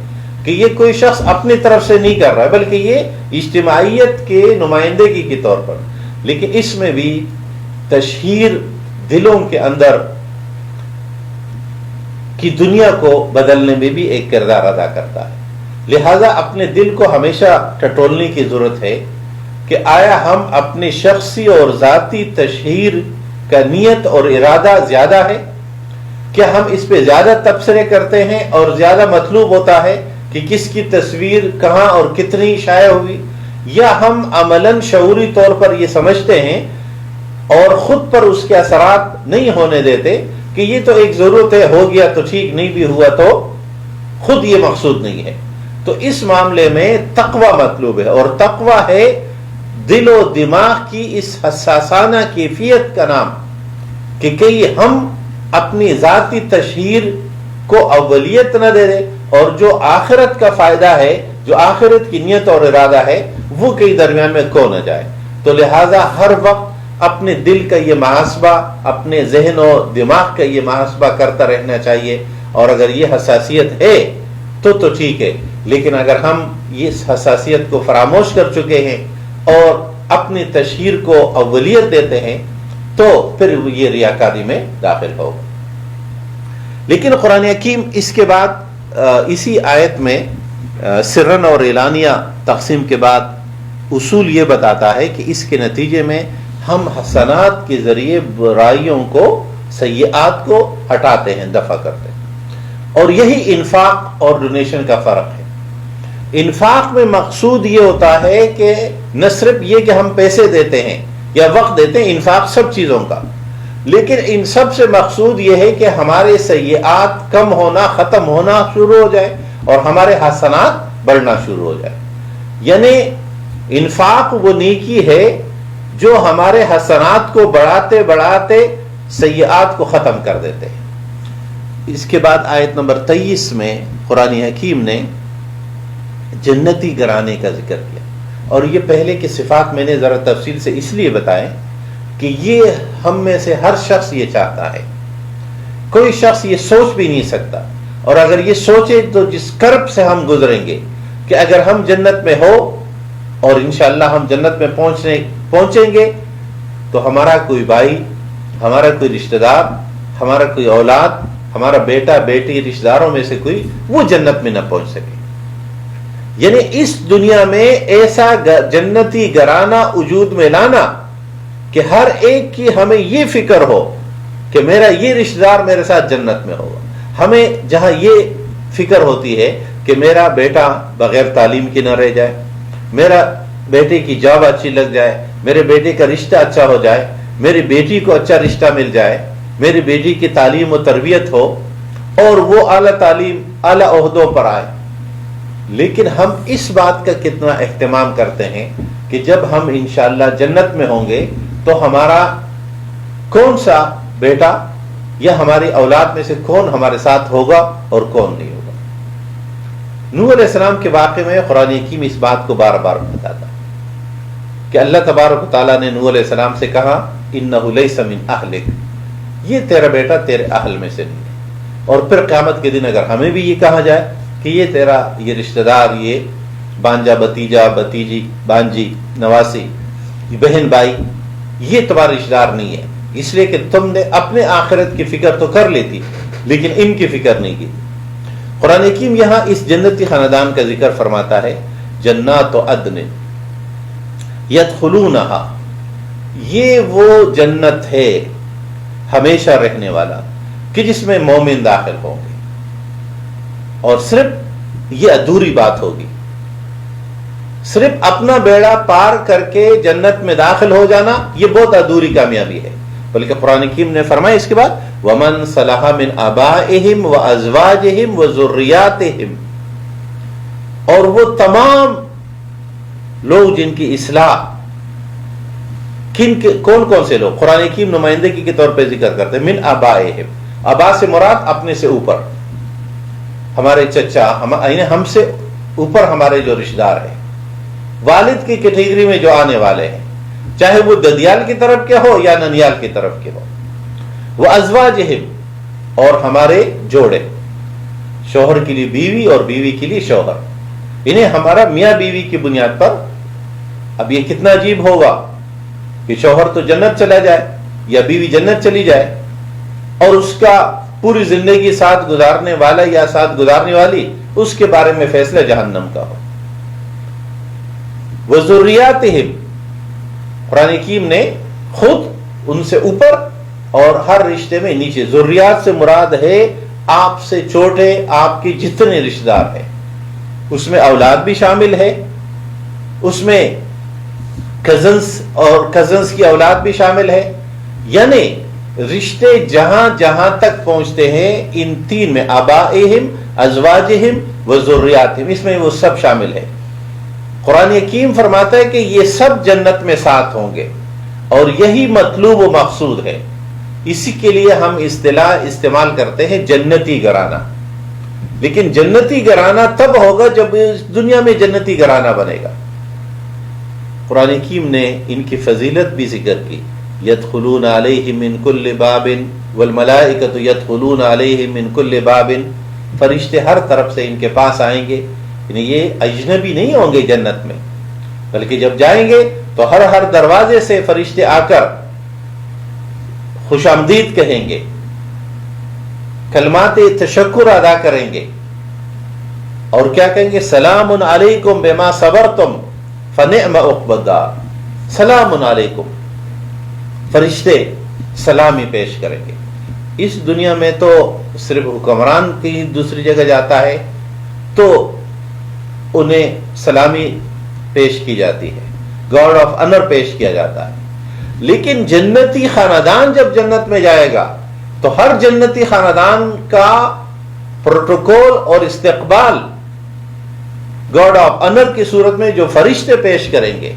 کہ یہ کوئی شخص اپنی طرف سے نہیں کر رہا ہے بلکہ یہ اجتماعیت کے نمائندگی کے طور پر. لیکن اس میں بھی تشہیر دلوں کے اندر کی دنیا کو بدلنے میں بھی ایک کردار ادا کرتا ہے. لہذا اپنے دل کو ہمیشہ ٹٹولنے کی ضرورت ہے کہ آیا ہم اپنی شخصی اور ذاتی تشہیر کا نیت اور ارادہ زیادہ ہے؟ کیا ہم اس پہ زیادہ تبصرے کرتے ہیں اور زیادہ مطلوب ہوتا ہے کہ کس کی تصویر کہاں اور کتنی شائع ہوئی، یا ہم عملاً شعوری طور پر یہ سمجھتے ہیں اور خود پر اس کے اثرات نہیں ہونے دیتے کہ یہ تو ایک ضرورت ہے، ہو گیا تو ٹھیک، نہیں بھی ہوا تو خود یہ مقصود نہیں ہے. تو اس معاملے میں تقوی مطلوب ہے، اور تقوی ہے دل و دماغ کی اس حساسانہ کیفیت کا نام کہ کہیں ہم اپنی ذاتی تشہیر کو اولیت نہ دے دیں اور جو آخرت کا فائدہ ہے، جو آخرت کی نیت اور ارادہ ہے، وہ کئی درمیان میں کھو نہ جائے. تو لہٰذا ہر وقت اپنے دل کا یہ محاسبہ، اپنے ذہن و دماغ کا یہ محاسبہ کرتا رہنا چاہیے. اور اگر یہ حساسیت ہے تو ٹھیک ہے، لیکن اگر ہم اس حساسیت کو فراموش کر چکے ہیں اور اپنی تشہیر کو اولیت دیتے ہیں تو پھر یہ ریاکاری میں داخل ہوگا. لیکن قرآن حکیم اس کے بعد اسی آیت میں سرن اور اعلانیہ تقسیم کے بعد اصول یہ بتاتا ہے کہ اس کے نتیجے میں ہم حسنات کے ذریعے برائیوں کو، سیئات کو ہٹاتے ہیں، دفع کرتے ہیں. اور یہی انفاق اور ڈونیشن کا فرق ہے. انفاق میں مقصود یہ ہوتا ہے کہ نہ صرف یہ کہ ہم پیسے دیتے ہیں یا وقت دیتے ہیں، انفاق سب چیزوں کا، لیکن ان سب سے مقصود یہ ہے کہ ہمارے سیئات کم ہونا، ختم ہونا شروع ہو جائے اور ہمارے حسنات بڑھنا شروع ہو جائے. یعنی انفاق وہ نیکی ہے جو ہمارے حسنات کو بڑھاتے بڑھاتے سیئات کو ختم کر دیتے ہیں. اس کے بعد آیت نمبر 23 میں قرآن حکیم نے جنتی گھرانے کا ذکر کیا، اور یہ پہلے کی صفات میں نے ذرا تفصیل سے اس لیے بتائے کہ یہ ہم میں سے ہر شخص یہ چاہتا ہے. کوئی شخص یہ سوچ بھی نہیں سکتا، اور اگر یہ سوچے تو جس کرب سے ہم گزریں گے کہ اگر ہم جنت میں ہو اور انشاءاللہ ہم جنت میں پہنچیں گے تو ہمارا کوئی بھائی، ہمارا کوئی رشتہ دار، ہمارا کوئی اولاد، ہمارا بیٹا بیٹی، رشتہ داروں میں سے کوئی وہ جنت میں نہ پہنچ سکے. یعنی اس دنیا میں ایسا جنتی گھرانہ وجود میں لانا کہ ہر ایک کی ہمیں یہ فکر ہو کہ میرا یہ رشتہ دار میرے ساتھ جنت میں ہوگا. ہمیں جہاں یہ فکر ہوتی ہے کہ میرا بیٹا بغیر تعلیم کی نہ رہ جائے، میرا بیٹے کی جاب اچھی لگ جائے، میرے بیٹے کا رشتہ اچھا ہو جائے، میری بیٹی کو اچھا رشتہ مل جائے، میری بیٹی کی تعلیم و تربیت ہو اور وہ اعلیٰ تعلیم اعلیٰ عہدوں پر آئے. لیکن ہم اس بات کا کتنا اہتمام کرتے ہیں کہ جب ہم انشاءاللہ جنت میں ہوں گے تو ہمارا کون سا بیٹا یا ہماری اولاد میں سے کون ہمارے ساتھ ہوگا اور کون نہیں ہوگا. نوح علیہ السلام کے واقعے میں قرآن حکیم اس بات کو بار بار بتاتا کہ اللہ تبارک و تعالیٰ نے نوح علیہ السلام سے کہا انہ لیس من اہلک، یہ تیرا بیٹا تیرے اہل میں سے نہیں ہے. اور پھر قیامت کے دن اگر ہمیں بھی یہ کہا جائے کہ یہ تیرا یہ رشتہ دار، یہ بانجا بتیجا بتیجی بانجی نواسی بہن بھائی، یہ تمہارا رشتہ دار نہیں ہے، اس لیے کہ تم نے اپنے آخرت کی فکر تو کر لی تھی لیکن ان کی فکر نہیں کی. قرآن حکیم یہاں اس جنتی خاندان کا ذکر فرماتا ہے جنات عدن یدخلونہا، یہ وہ جنت ہے ہمیشہ رہنے والا کہ جس میں مومن داخل ہوں گے. اور صرف یہ ادھوری بات ہوگی، صرف اپنا بیڑا پار کر کے جنت میں داخل ہو جانا یہ بہت ادھوری کامیابی ہے. بلکہ قرآن حکیم نے فرمایا اس کے بعد وَمَنْ صَلَحَ مِنْ آبَائِهِمْ وَأَزْوَاجِهِمْ وَذُرِّيَّاتِهِمْ، اور وہ تمام لوگ جن کی اصلاح کون کون سے لوگ قرآن حکیم نمائندگی کے طور پہ ذکر کرتے ہیں. من آبائہم، آبا سے مراد اپنے سے اوپر، ہمارے چچا، ہم سے اوپر ہمارے جو رشتہ دار ہیں، والد کی کیٹیگری میں جو آنے والے ہیں، چاہے وہ ددیال کی طرف کے ہو یا ننیال کی طرف کے ہو. وہ ازواجہم، اور ہمارے جوڑے، شوہر کے لیے بیوی اور بیوی کے لیے شوہر، انہیں ہمارا میاں بیوی کی بنیاد پر. اب یہ کتنا عجیب ہوگا کہ شوہر تو جنت چلا جائے یا بیوی جنت چلی جائے اور اس کا پوری زندگی ساتھ گزارنے والا یا ساتھ گزارنے والی اس کے بارے میں فیصلہ جہنم کا ہو. وذریاتہم، قرآن حکیم نے خود ان سے اوپر اور ہر رشتے میں نیچے. ذریات سے مراد ہے آپ سے چھوٹے آپ کے جتنے رشتہ دار ہیں، اس میں اولاد بھی شامل ہے، اس میں کزنز اور کزنز کی اولاد بھی شامل ہے. یعنی رشتے جہاں جہاں تک پہنچتے ہیں ان تین میں آبائہم ازواجہم وذریاتہم، اس میں وہ سب شامل ہے. قرآن حکیم فرماتا ہے کہ یہ سب جنت میں ساتھ ہوں گے اور یہی مطلوب و مقصود ہے. اسی کے لیے ہم اصطلاح استعمال کرتے ہیں جنتی گھرانہ. لیکن جنتی گھرانہ تب ہوگا جب اس دنیا میں جنتی گھرانہ بنے گا. قرآن حکیم نے ان کی فضیلت بھی ذکر کی. یدخلون علیہم من کل باب والملائکۃ یدخلون علیہم من کل باب، فرشتے ہر طرف سے ان کے پاس آئیں گے. یعنی یہ اجنبی نہیں ہوں گے جنت میں، بلکہ جب جائیں گے تو ہر دروازے سے فرشتے آ کر خوش آمدید کہیں گے، کلمات تشکر ادا کریں گے اور کیا کہیں گے؟ سلام علیکم بما صبرتم فنعم عقبی الدار. سلام علیکم، فرشتے سلامی پیش کریں گے. اس دنیا میں تو صرف حکمران کی دوسری جگہ جاتا ہے تو انہیں سلامی پیش کی جاتی ہے، گارڈ آف آنر پیش کیا جاتا ہے. لیکن جنتی خاندان جب جنت میں جائے گا تو ہر جنتی خاندان کا پروٹوکول اور استقبال گارڈ آف آنر کی صورت میں جو فرشتے پیش کریں گے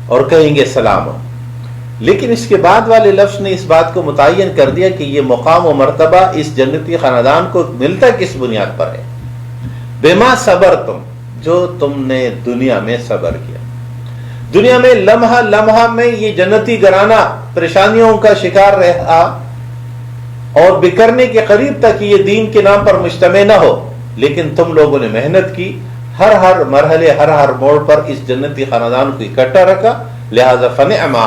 اور کہیں گے سلام. لیکن اس کے بعد والے لفظ نے اس بات کو متعین کر دیا کہ یہ مقام و مرتبہ اس جنتی خاندان کو ملتا کس بنیاد پر ہے؟ بما صبرتم، جو تم نے دنیا میں صبر کیا. دنیا میں لمحہ لمحہ میں یہ جنتی گھرانہ پریشانیوں کا شکار رہا اور بکھرنے کے قریب تک یہ دین کے نام پر مجتمع نہ ہو، لیکن تم لوگوں نے محنت کی، ہر مرحلے ہر موڑ پر اس جنتی خاندان کو اکٹھا رکھا. لہذا فنعما،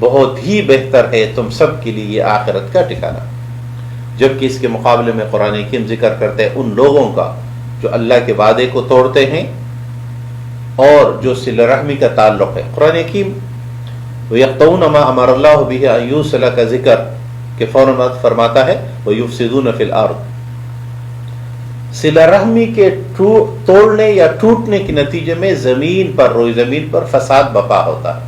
بہت ہی بہتر ہے تم سب کے لیے یہ آخرت کا ٹھکانہ. جبکہ اس کے مقابلے میں قرآن حکیم ذکر کرتے ہیں ان لوگوں کا جو اللہ کے وعدے کو توڑتے ہیں اور جو صلہ رحمی کا تعلق ہے۔ قرآن حکیم وَيَقْطَعُونَ مَا أَمَرَ اللَّهُ بِهِ أَن يُوصَلَ کا ذکر کہ فوراً فرماتا ہے وَيُفْسِدُونَ فِي الْأَرْضِ، صلہ رحمی کے توڑنے یا ٹوٹنے کے نتیجے میں زمین پر، روئی زمین پر فساد بپا ہوتا ہے۔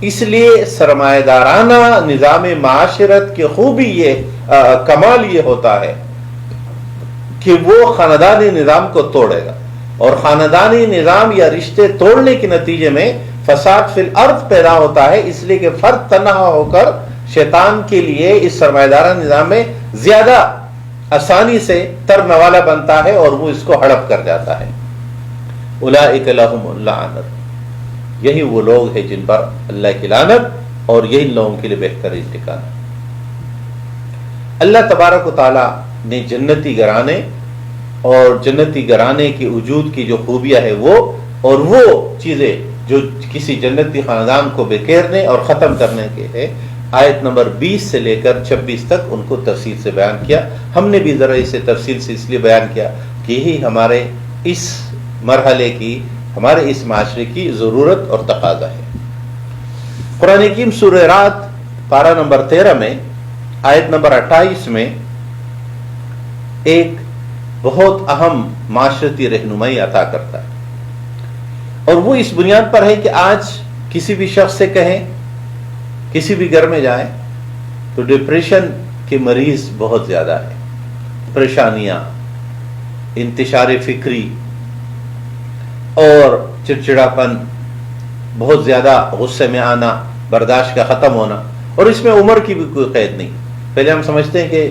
اس لیے سرمایہ دارانہ نظام معاشرت کی خوبی کمال یہ ہوتا ہے کہ وہ خاندانی نظام کو توڑے گا، اور خاندانی نظام یا رشتے توڑنے کے نتیجے میں فساد فی الارض پیدا ہوتا ہے، اس لیے کہ فرد تنہا ہو کر شیطان کے لیے اس سرمایہ دارانہ نظام میں زیادہ آسانی سے ترنوالا بنتا ہے اور وہ اس کو ہڑپ کر جاتا ہے۔ اولئک لہم اللعنۃ، یہی وہ لوگ ہیں جن پر اللہ کی لعنت، اور یہی لوگوں کے لیے بہترین ٹھکانہ۔ اللہ تبارک و تعالی نے جنتی گھرانے اور جنتی گھرانے کی وجود کی جو خوبیاں ہے وہ، اور وہ چیزیں جو کسی جنتی خاندان کو بکھیرنے اور ختم کرنے کے ہے، آیت نمبر 20 سے لے کر 26 تک ان کو تفصیل سے بیان کیا۔ ہم نے بھی ذرا اسے تفصیل سے اس لیے بیان کیا کہ یہی ہمارے اس مرحلے کی، ہمارے اس معاشرے کی ضرورت اور تقاضا ہے۔ قرآن حکیم سورہ رعد پارہ نمبر 13 میں آیت نمبر 28 میں ایک بہت اہم معاشرتی رہنمائی عطا کرتا ہے، اور وہ اس بنیاد پر ہے کہ آج کسی بھی شخص سے کہیں، کسی بھی گھر میں جائیں تو ڈپریشن کے مریض بہت زیادہ ہے، پریشانیاں، انتشار فکری اور چڑچڑاپن، بہت زیادہ غصے میں آنا، برداشت کا ختم ہونا، اور اس میں عمر کی بھی کوئی قید نہیں۔ پہلے ہم سمجھتے ہیں کہ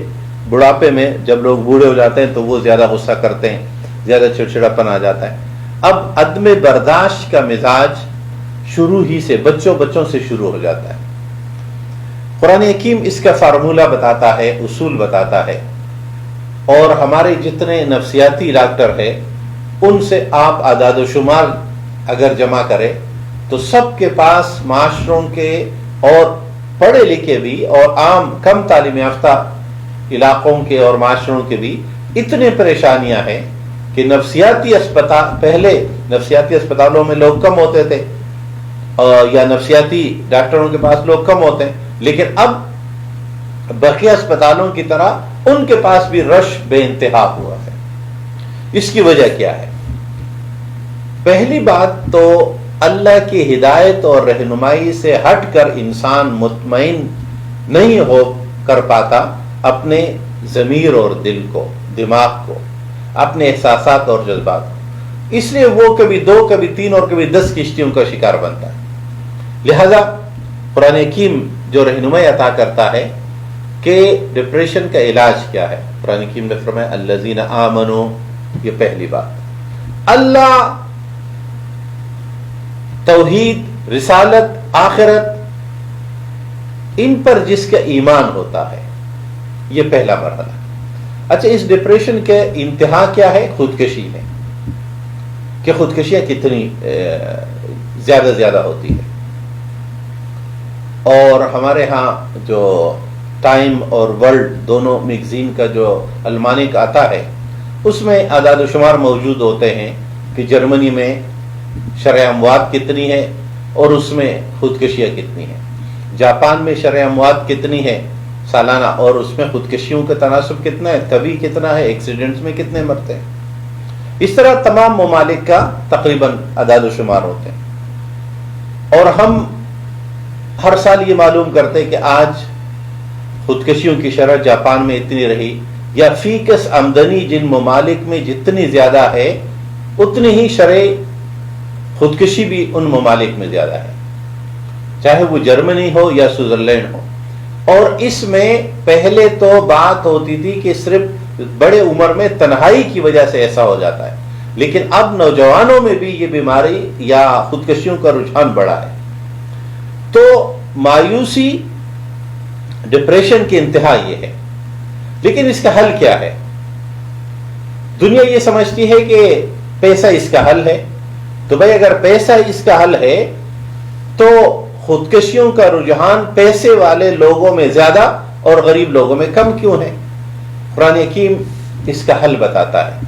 بڑھاپے میں جب لوگ بوڑھے ہو جاتے ہیں تو وہ زیادہ غصہ کرتے ہیں، زیادہ چڑچڑاپن آ جاتا ہے۔ اب عدم برداشت کا مزاج شروع ہی سے بچوں سے شروع ہو جاتا ہے۔ قرآن حکیم اس کا فارمولہ بتاتا ہے، اصول بتاتا ہے، اور ہمارے جتنے نفسیاتی ڈاکٹر ہیں ان سے آپ اعداد و شمار اگر جمع کریں تو سب کے پاس معاشروں کے اور پڑھے لکھے بھی اور عام کم تعلیم یافتہ علاقوں کے اور معاشروں کے بھی اتنے پریشانیاں ہیں کہ پہلے نفسیاتی اسپتالوں میں لوگ کم ہوتے تھے، یا نفسیاتی ڈاکٹروں کے پاس لوگ کم ہوتے ہیں، لیکن اب بقیہ اسپتالوں کی طرح ان کے پاس بھی رش بے انتہا ہوا ہے۔ اس کی وجہ کیا ہے؟ پہلی بات تو اللہ کی ہدایت اور رہنمائی سے ہٹ کر انسان مطمئن نہیں ہو کر پاتا اپنے ضمیر اور دل کو، دماغ کو، اپنے احساسات اور جذبات کو، اس لیے وہ کبھی 2 کبھی 3 اور کبھی 10 کشتیوں کا شکار بنتا ہے۔ لہذا قرآن حکیم جو رہنمائی عطا کرتا ہے کہ ڈپریشن کا علاج کیا ہے، قرآن حکیم نے فرمایا الذین آمنوا، یہ پہلی بات، اللہ، توحید، رسالت، آخرت، ان پر جس کا ایمان ہوتا ہے، یہ پہلا مرحلہ۔ اچھا، اس ڈپریشن کے انتہا کیا ہے؟ خودکشی ہے، کہ خودکشیاں کتنی زیادہ ہوتی ہے۔ اور ہمارے ہاں جو ٹائم اور ورلڈ دونوں میگزین کا جو المانک آتا ہے اس میں اعداد و شمار موجود ہوتے ہیں کہ جرمنی میں شرح اموات کتنی ہے اور اس میں خودکشیاں کتنی ہیں، جاپان میں شرح اموات کتنی ہے سالانہ اور اس میں خودکشیوں کا تناسب کتنا ہے، طبی کتنا ہے، ایکسیڈنٹس میں کتنے مرتے ہیں۔ اس طرح تمام ممالک کا تقریباً اعداد و شمار ہوتے ہیں، اور ہم ہر سال یہ معلوم کرتے کہ آج خودکشیوں کی شرح جاپان میں اتنی رہی، یا فی کس آمدنی جن ممالک میں جتنی زیادہ ہے اتنی ہی شرح خودکشی بھی ان ممالک میں زیادہ ہے، چاہے وہ جرمنی ہو یا سوئٹزرلینڈ ہو۔ اور اس میں پہلے تو بات ہوتی تھی کہ صرف بڑے عمر میں تنہائی کی وجہ سے ایسا ہو جاتا ہے، لیکن اب نوجوانوں میں بھی یہ بیماری یا خودکشیوں کا رجحان بڑھا ہے۔ تو مایوسی، ڈپریشن کی انتہا یہ ہے، لیکن اس کا حل کیا ہے؟ دنیا یہ سمجھتی ہے کہ پیسہ اس کا حل ہے، تو بھائی اگر پیسہ اس کا حل ہے تو خودکشیوں کا رجحان پیسے والے لوگوں میں زیادہ اور غریب لوگوں میں کم کیوں ہے؟ قرآن حکیم اس کا حل بتاتا ہے۔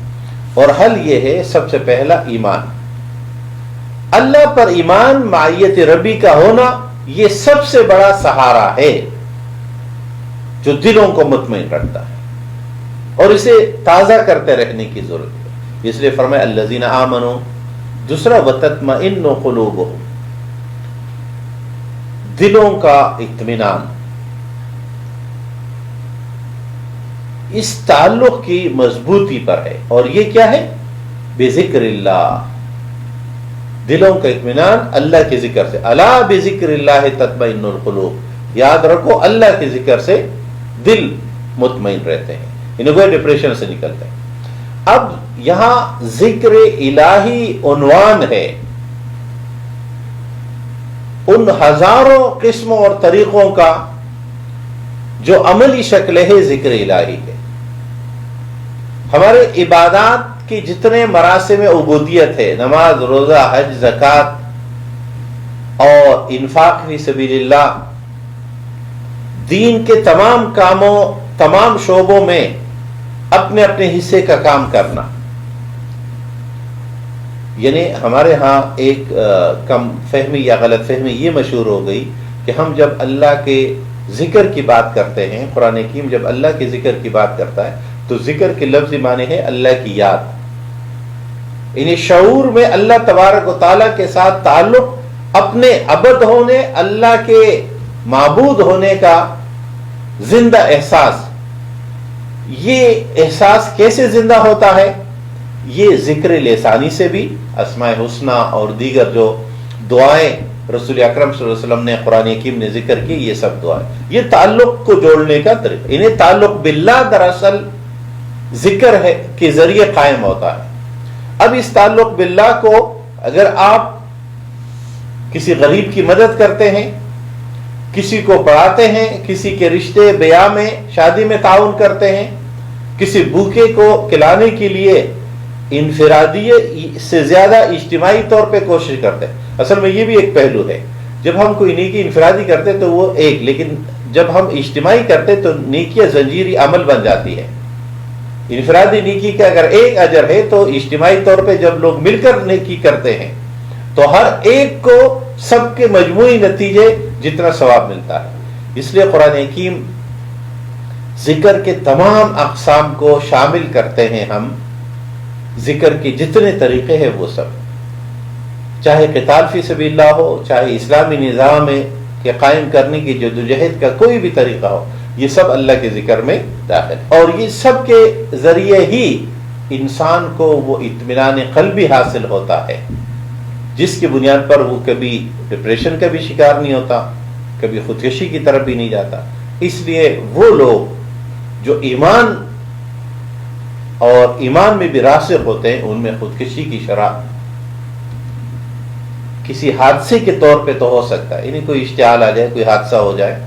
اور حل یہ ہے سب سے پہلا ایمان. اللہ پر ایمان، معیت ربی کا ہونا، یہ سب سے بڑا سہارا ہے جو دلوں کو مطمئن رکھتا ہے، اور اسے تازہ کرتے رہنے کی ضرورت ہے. اس لیے فرمایا الذین آمنوا، دوسرا وتطمئن قلوبہم، دلوں کا اطمینان. اس تعلق کی مضبوطی پر ہے، اور یہ کیا ہے؟ بذکر اللہ، دلوں کا اطمینان اللہ کے ذکر سے. الا بذکر اللہ تطمئن القلوب، یاد رکھو اللہ کے ذکر سے دل مطمئن رہتے ہیں، انہیں کوئی ڈپریشن سے نکلتے ہیں. اب یہاں ذکر الہی عنوان ہے ان ہزاروں قسموں اور طریقوں کا جو عملی شکل ہے ذکر الہی ہے. ہمارے عبادات کی جتنے مراسم عبودیت ہے، نماز، روزہ، حج، زکوٰۃ اور انفاق فی سبیل اللہ، دین کے تمام کاموں، تمام شعبوں میں اپنے اپنے حصے کا کام کرنا. یعنی ہمارے ہاں ایک کم فہمی یا غلط فہمی یہ مشہور ہو گئی کہ ہم جب اللہ کے ذکر کی بات کرتے ہیں، قرآن حکیم جب اللہ کے ذکر کی بات کرتا ہے تو ذکر کے لفظی معنی ہے اللہ کی یاد. یعنی شعور میں اللہ تبارک و تعالیٰ کے ساتھ تعلق، اپنے عبد ہونے، اللہ کے معبود ہونے کا زندہ احساس. یہ احساس کیسے زندہ ہوتا ہے؟ یہ ذکر لسانی سے بھی، اسماء حسنہ اور دیگر جو دعائیں رسول اکرم صلی اللہ علیہ وسلم نے، قرآن حکیم نے ذکر کی، یہ سب دعائیں، یہ تعلق کو جوڑنے کا طریقہ. انہیں تعلق باللہ دراصل ذکر ہے کے ذریعے قائم ہوتا ہے. اب اس تعلق باللہ کو اگر آپ کسی غریب کی مدد کرتے ہیں، کسی کو پڑھاتے ہیں، کسی کے رشتے بیاہ میں، شادی میں تعاون کرتے ہیں، کسی بھوکے کو کھلانے کے لیے انفرادی سے زیادہ اجتماعی طور پہ کوشش کرتے ہیں. اصل میں یہ بھی ایک پہلو ہے، جب ہم کوئی نیکی انفرادی کرتے تو وہ ایک، لیکن جب ہم اجتماعی کرتے تو نیکیاں زنجیری عمل بن جاتی ہے. انفرادی نیکی کا اگر ایک اجر ہے تو اجتماعی طور پہ جب لوگ مل کر نیکی کرتے ہیں تو ہر ایک کو سب کے مجموعی نتیجے جتنا ثواب ملتا ہے. اس لیے قرآن حکیم ذکر کے تمام اقسام کو شامل کرتے ہیں. ہم ذکر کے جتنے طریقے ہیں وہ سب، چاہے قتال فی سبیل اللہ ہو، چاہے اسلامی نظام کے قائم کرنے کی جدوجہد کا کوئی بھی طریقہ ہو، یہ سب اللہ کے ذکر میں داخل. اور یہ سب کے ذریعے ہی انسان کو وہ اطمینان قلبی حاصل ہوتا ہے جس کی بنیاد پر وہ کبھی ڈپریشن کا بھی شکار نہیں ہوتا، کبھی خودکشی کی طرف بھی نہیں جاتا. اس لیے وہ لوگ جو ایمان اور ایمان میں بھی راسخ ہوتے ہیں، ان میں خودکشی کی شرح کسی حادثے کے طور پہ تو ہو سکتا ہے، یعنی کوئی اشتعال آ جائے، کوئی حادثہ ہو جائے،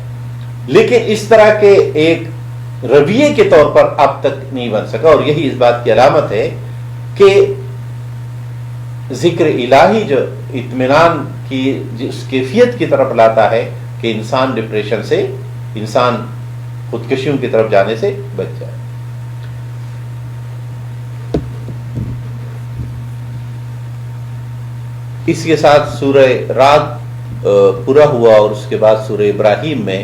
لیکن اس طرح کے ایک رویے کے طور پر اب تک نہیں بن سکا. اور یہی اس بات کی علامت ہے کہ ذکر الہی جو اطمینان کی جس کیفیت کی طرف لاتا ہے کہ انسان ڈپریشن سے، انسان خودکشیوں کی طرف جانے سے بچ جائے. اس کے ساتھ سورہ رات پورا ہوا، اور اس کے بعد سورہ ابراہیم میں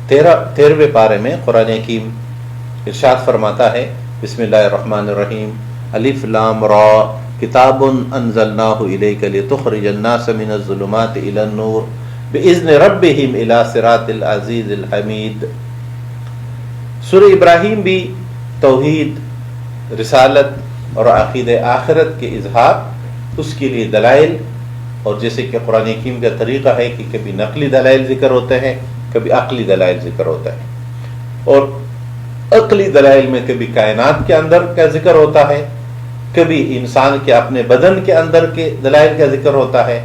13ویں پارے میں قرآن حکیم ارشاد فرماتا ہے، بسم اللہ الرحمن الرحیم، الف لام را کتاب انزلناہ الیک لتخرج الناس من الظلمات الی النور باذن ربہم الی صراط العزیز الحمید. سورہ ابراہیم بھی توحید، رسالت اور عقیدہ آخرت کے اظہار، اس کے لیے دلائل، اور جیسے کہ قرآن حکیم کا طریقہ ہے کہ کبھی نقلی دلائل ذکر ہوتے ہیں، کبھی عقلی دلائل ذکر ہوتا ہے. اور عقلی دلائل میں کبھی کائنات کے اندر کا ذکر ہوتا ہے، کبھی انسان کے اپنے بدن کے اندر کے دلائل کا ذکر ہوتا ہے،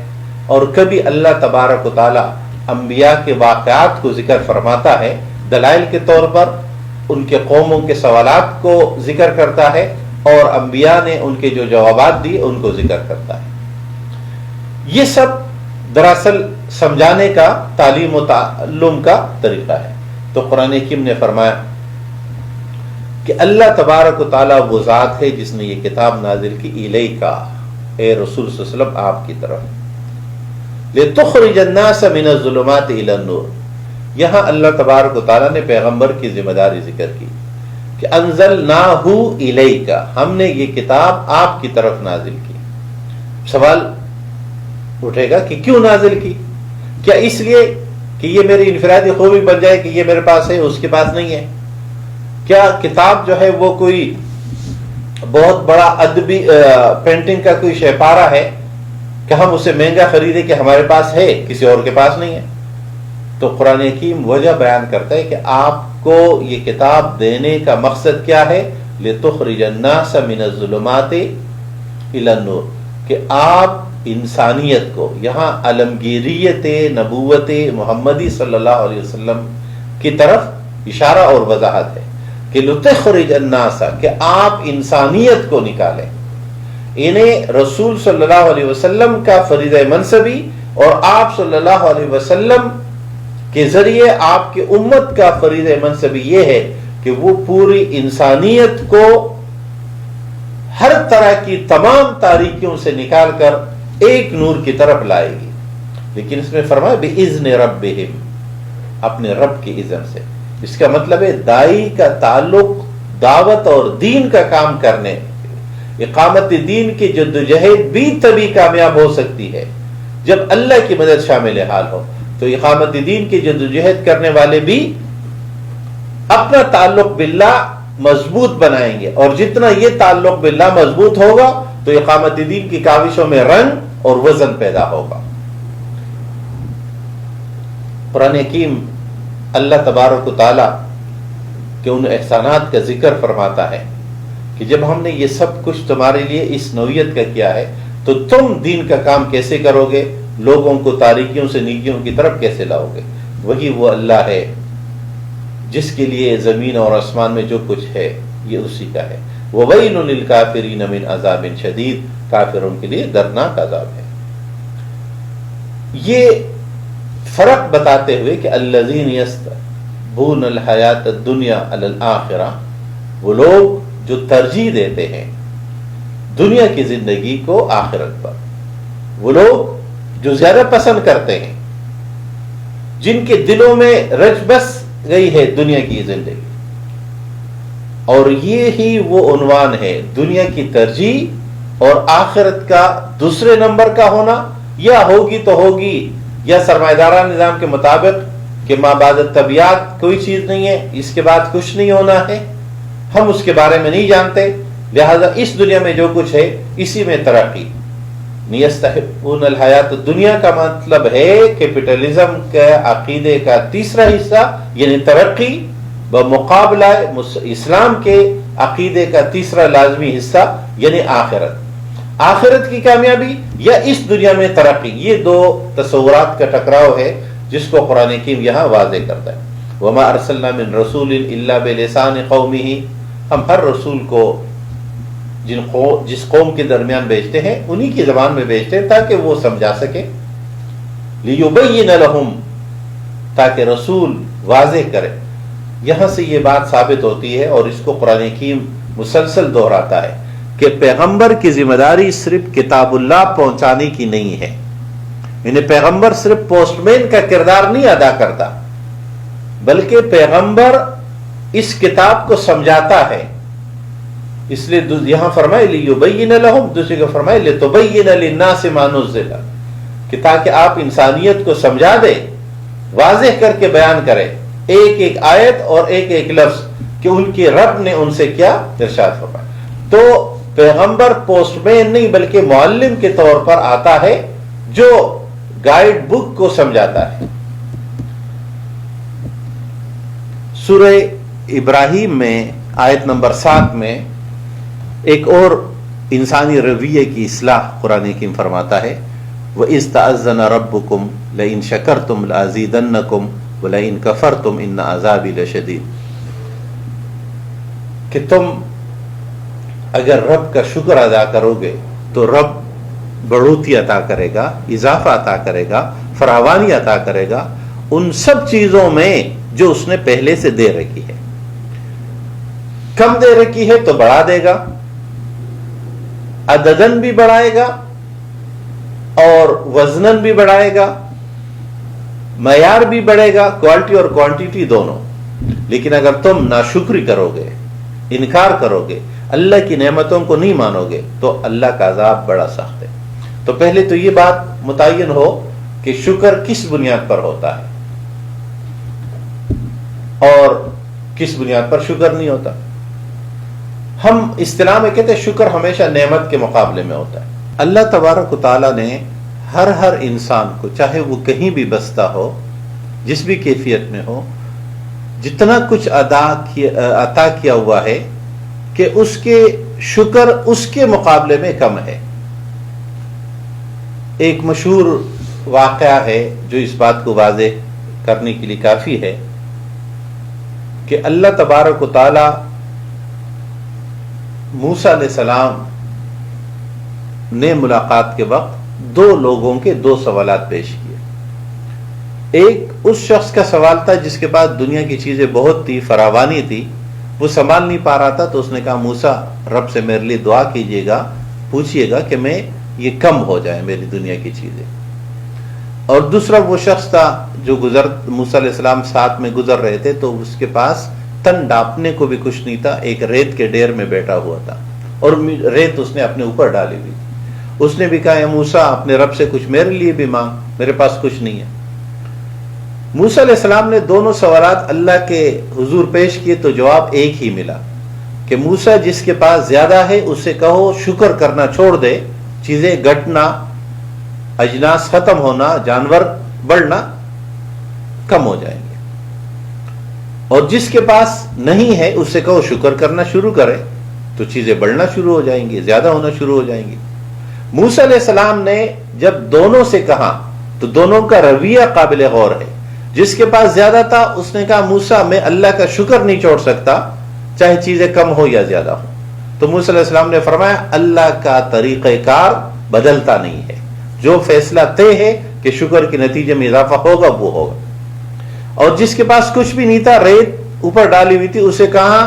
اور کبھی اللہ تبارک و تعالی انبیاء کے واقعات کو ذکر فرماتا ہے دلائل کے طور پر، ان کے قوموں کے سوالات کو ذکر کرتا ہے، اور انبیاء نے ان کے جو جوابات دیے ان کو ذکر کرتا ہے. یہ سب دراصل سمجھانے کا، تعلیم و تعلم کا طریقہ ہے. تو قرآن حکیم نے فرمایا کہ اللہ تبارک و تعالیٰ وہ ذات ہے جس نے یہ کتاب نازل کی الیکا، اے رسول صلی اللہ علیہ وسلم آپ کی طرف، لتخرج الناس من الظلمات الی النور۔ یہاں اللہ تبارک و تعالیٰ نے پیغمبر کی ذمہ داری ذکر کی کہ انزلناہ الیکا، ہم نے یہ کتاب آپ کی طرف نازل کی۔ سوال اٹھے گا کہ کیوں نازل کی؟ کیا اس لیے کہ یہ میری انفرادی خوبی بن جائے کہ یہ میرے پاس ہے اس کے پاس نہیں ہے؟ کیا کتاب جو ہے وہ کوئی بہت بڑا ادبی پینٹنگ کا کوئی شہپارہ ہے کہ ہم اسے مہنگا خریدے کہ ہمارے پاس ہے کسی اور کے پاس نہیں ہے؟ تو قرآن حکیم وجہ بیان کرتا ہے کہ آپ کو یہ کتاب دینے کا مقصد کیا ہے؟ لتخرج الناس من الظلمات الی النور، کہ آپ انسانیت کو، یہاں علمگیریت نبوت محمدی صلی اللہ علیہ وسلم کی طرف اشارہ اور وضاحت ہے کہ لتخرج الناس، کہ آپ انسانیت کو نکالیں، انہیں رسول صلی اللہ علیہ وسلم کا فریضہ منصبی اور آپ صلی اللہ علیہ وسلم کے ذریعے آپ کی امت کا فریضہ منصبی یہ ہے کہ وہ پوری انسانیت کو ہر طرح کی تمام تاریکیوں سے نکال کر ایک نور کی طرف لائے گی۔ لیکن اس میں فرمایا بِإِذْنِ رَبِّهِمْ، اپنے رب کی اذن سے۔ اس کا مطلب ہے دائی کا تعلق دعوت اور دین کا کام کرنے، اقامت دین کی جدوجہد بھی تبھی کامیاب ہو سکتی ہے جب اللہ کی مدد شامل حال ہو۔ تو اقامت دین کی جدوجہد کرنے والے بھی اپنا تعلق باللہ مضبوط بنائیں گے، اور جتنا یہ تعلق باللہ مضبوط ہوگا تو اقامت دین کی کاوشوں میں رنگ اور وزن پیدا ہوگا۔ قرآن حکیم اللہ تبارک و تعالیٰ کے ان احسانات کا ذکر فرماتا ہے کہ جب ہم نے یہ سب کچھ تمہارے لیے اس نوعیت کا کیا ہے تو تم دین کا کام کیسے کرو گے، لوگوں کو تاریکیوں سے نیکیوں کی طرف کیسے لاؤ گے؟ وہی وہ اللہ ہے جس کے لیے زمین اور آسمان میں جو کچھ ہے یہ اسی کا ہے۔ وَوَيْلٌ لِلْكَافِرِينَ مِنْ عَذَابٍ شَدِيدٍ، کافروں کے لیے دردناک عذاب ہے۔ یہ فرق بتاتے ہوئے کہ الَّذِينَ يَسْتَحِبُّونَ الْحَيَاةَ الدُّنْيَا عَلَى الْآخِرَةِ، وہ لوگ جو ترجیح دیتے ہیں دنیا کی زندگی کو آخرت پر، وہ لوگ جو زیادہ پسند کرتے ہیں، جن کے دلوں میں رچ بس گئی ہے دنیا کی زندگی، اور یہی وہ عنوان ہے دنیا کی ترجیح اور آخرت کا دوسرے نمبر کا ہونا، یا ہوگی تو ہوگی، یا سرمایہ دارانہ نظام کے مطابق کہ ما بعد الطبیعت کوئی چیز نہیں ہے، اس کے بعد کچھ نہیں ہونا ہے، ہم اس کے بارے میں نہیں جانتے، لہذا اس دنیا میں جو کچھ ہے اسی میں ترقی۔ یستحبون الحیات الدنیا کا مطلب ہے کیپٹلزم کے عقیدے کا تیسرا حصہ یعنی ترقی، بمقابلہ اسلام کے عقیدے کا تیسرا لازمی حصہ یعنی آخرت، آخرت کی کامیابی یا اس دنیا میں ترقی۔ یہ دو تصورات کا ٹکراؤ ہے جس کو قرآن حکیم یہاں واضح کرتا ہے۔ وما ارسلنا من رسول الا بلسان قومه، ہم ہر رسول کو جس قوم کے درمیان بھیجتے ہیں انہی کی زبان میں بھیجتے ہیں تاکہ وہ سمجھا سکے، لیبین لہم، تاکہ رسول واضح کرے۔ یہاں سے یہ بات ثابت ہوتی ہے اور اس کو قرآن حکیم مسلسل دہراتا ہے کہ پیغمبر کی ذمہ داری صرف کتاب اللہ پہنچانے کی نہیں ہے، یعنی پیغمبر صرف پوسٹ مین کا کردار نہیں ادا کرتا، بلکہ پیغمبر اس کتاب کو سمجھاتا ہے۔ اس لیے یہاں فرمائے لیبین لہم، دوسری کو فرمائے لتبین للناس ما نزل، کہ تاکہ آپ انسانیت کو سمجھا دے، واضح کر کے بیان کرے ایک ایک آیت اور ایک ایک لفظ کہ ان کے رب نے ان سے کیا ارشاد فرمایا۔ تو پیغمبر پوسٹ مین نہیں بلکہ معلم کے طور پر آتا ہے جو گائیڈ بک کو سمجھاتا ہے۔ سورہ ابراہیم میں آیت نمبر 7 میں ایک اور انسانی رویے کی اصلاح قرآن حکیم فرماتا ہے، وَإِذْ تَأَذَّنَ رَبُّكُمْ لَئِن شَكَرْتُمْ لَأَزِيدَنَّكُمْ وَلَئِن كَفَرْتُمْ إِنَّ عَذَابِي لَشَدِيدٌ، کہ تم اگر رب کا شکر ادا کرو گے تو رب بڑھوتی عطا کرے گا، اضافہ عطا کرے گا، فراوانی عطا کرے گا ان سب چیزوں میں جو اس نے پہلے سے دے رکھی ہے۔ کم دے رکھی ہے تو بڑھا دے گا، عددن بھی بڑھائے گا اور وزنن بھی بڑھائے گا، معیار بھی بڑھے گا، کوالٹی اور کوانٹیٹی دونوں۔ لیکن اگر تم ناشکری کرو گے، انکار کرو گے، اللہ کی نعمتوں کو نہیں مانو گے تو اللہ کا عذاب بڑا سخت ہے۔ تو پہلے تو یہ بات متعین ہو کہ شکر کس بنیاد پر ہوتا ہے اور کس بنیاد پر شکر نہیں ہوتا۔ ہم اصطلاح میں کہتے ہیں شکر ہمیشہ نعمت کے مقابلے میں ہوتا ہے۔ اللہ تبارک و تعالیٰ نے ہر انسان کو، چاہے وہ کہیں بھی بستا ہو، جس بھی کیفیت میں ہو، جتنا کچھ عطا کیا ہوا ہے کہ اس کے شکر اس کے مقابلے میں کم ہے۔ ایک مشہور واقعہ ہے جو اس بات کو واضح کرنے کے لیے کافی ہے کہ اللہ تبارک و تعالی موسیٰ علیہ السلام نے ملاقات کے وقت دو لوگوں کے دو سوالات پیش کیے۔ ایک اس شخص کا سوال تھا جس کے پاس دنیا کی چیزیں بہت تھی، فراوانی تھی، وہ سنبھال نہیں پا رہا تھا، تو اس نے کہا موسیٰ رب سے میرے لیے دعا کیجیے گا، پوچھئے گا کہ میں یہ کم ہو جائے میری دنیا کی چیزیں۔ اور دوسرا وہ شخص تھا جو موسیٰ علیہ السلام ساتھ میں گزر رہے تھے، تو اس کے پاس تن ڈانپنے کو بھی کچھ نہیں تھا، ایک ریت کے ڈھیر میں بیٹھا ہوا تھا اور ریت اس نے اپنے اوپر ڈالی ہوئی تھی۔ اس نے بھی کہا اے موسیٰ اپنے رب سے کچھ میرے لیے بھی مانگ، میرے پاس کچھ نہیں ہے۔ موسیٰ علیہ السلام نے دونوں سوالات اللہ کے حضور پیش کیے تو جواب ایک ہی ملا کہ موسیٰ جس کے پاس زیادہ ہے اس سے کہو شکر کرنا چھوڑ دے، چیزیں گھٹنا، اجناس ختم ہونا، جانور بڑھنا کم ہو جائیں گے، اور جس کے پاس نہیں ہے اس سے کہو شکر کرنا شروع کرے تو چیزیں بڑھنا شروع ہو جائیں گی، زیادہ ہونا شروع ہو جائیں گی۔ موسیٰ علیہ السلام نے جب دونوں سے کہا تو دونوں کا رویہ قابل غور ہے۔ جس کے پاس زیادہ تھا اس نے کہا موسیٰ میں اللہ کا شکر نہیں چھوڑ سکتا چاہے چیزیں کم ہو یا زیادہ ہو۔ تو موسیٰ علیہ السلام نے فرمایا اللہ کا طریقہ کار بدلتا نہیں ہے، جو فیصلہ طے ہے کہ شکر کے نتیجے میں اضافہ ہوگا وہ ہوگا۔ اور جس کے پاس کچھ بھی نہیں تھا، ریت اوپر ڈالی ہوئی تھی، اسے کہا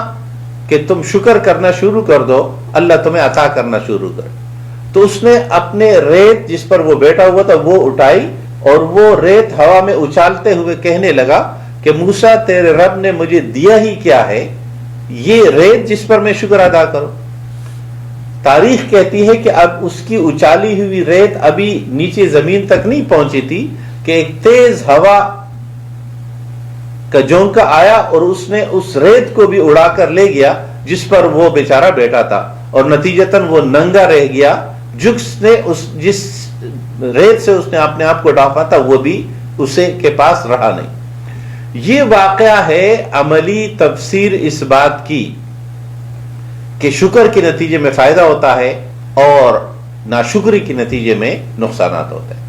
کہ تم شکر کرنا شروع کر دو، اللہ تمہیں عطا کرنا شروع کرے۔ تو اس نے اپنے ریت جس پر وہ بیٹھا ہوا تھا وہ اٹھائی اور وہ ریت ہوا میں اچھالتے ہوئے کہنے لگا کہ موسیٰ تیرے رب نے مجھے دیا ہی کیا ہے، یہ ریت جس پر میں شکر ادا کروں۔ تاریخ کہتی ہے کہ اب اس کی اچالی ہوئی ریت ابھی نیچے زمین تک نہیں پہنچی تھی کہ ایک تیز ہوا کا جھونکا آیا اور اس نے اس ریت کو بھی اڑا کر لے گیا جس پر وہ بیچارہ بیٹھا تھا، اور نتیجتاً وہ ننگا رہ گیا۔ جس ریت سے اس نے اپنے آپ کو ڈھانپا تھا وہ بھی اسے کے پاس رہا نہیں۔ یہ واقعہ ہے عملی تفسیر اس بات کی کہ شکر کے نتیجے میں فائدہ ہوتا ہے اور ناشکری کے نتیجے میں نقصانات ہوتے ہیں۔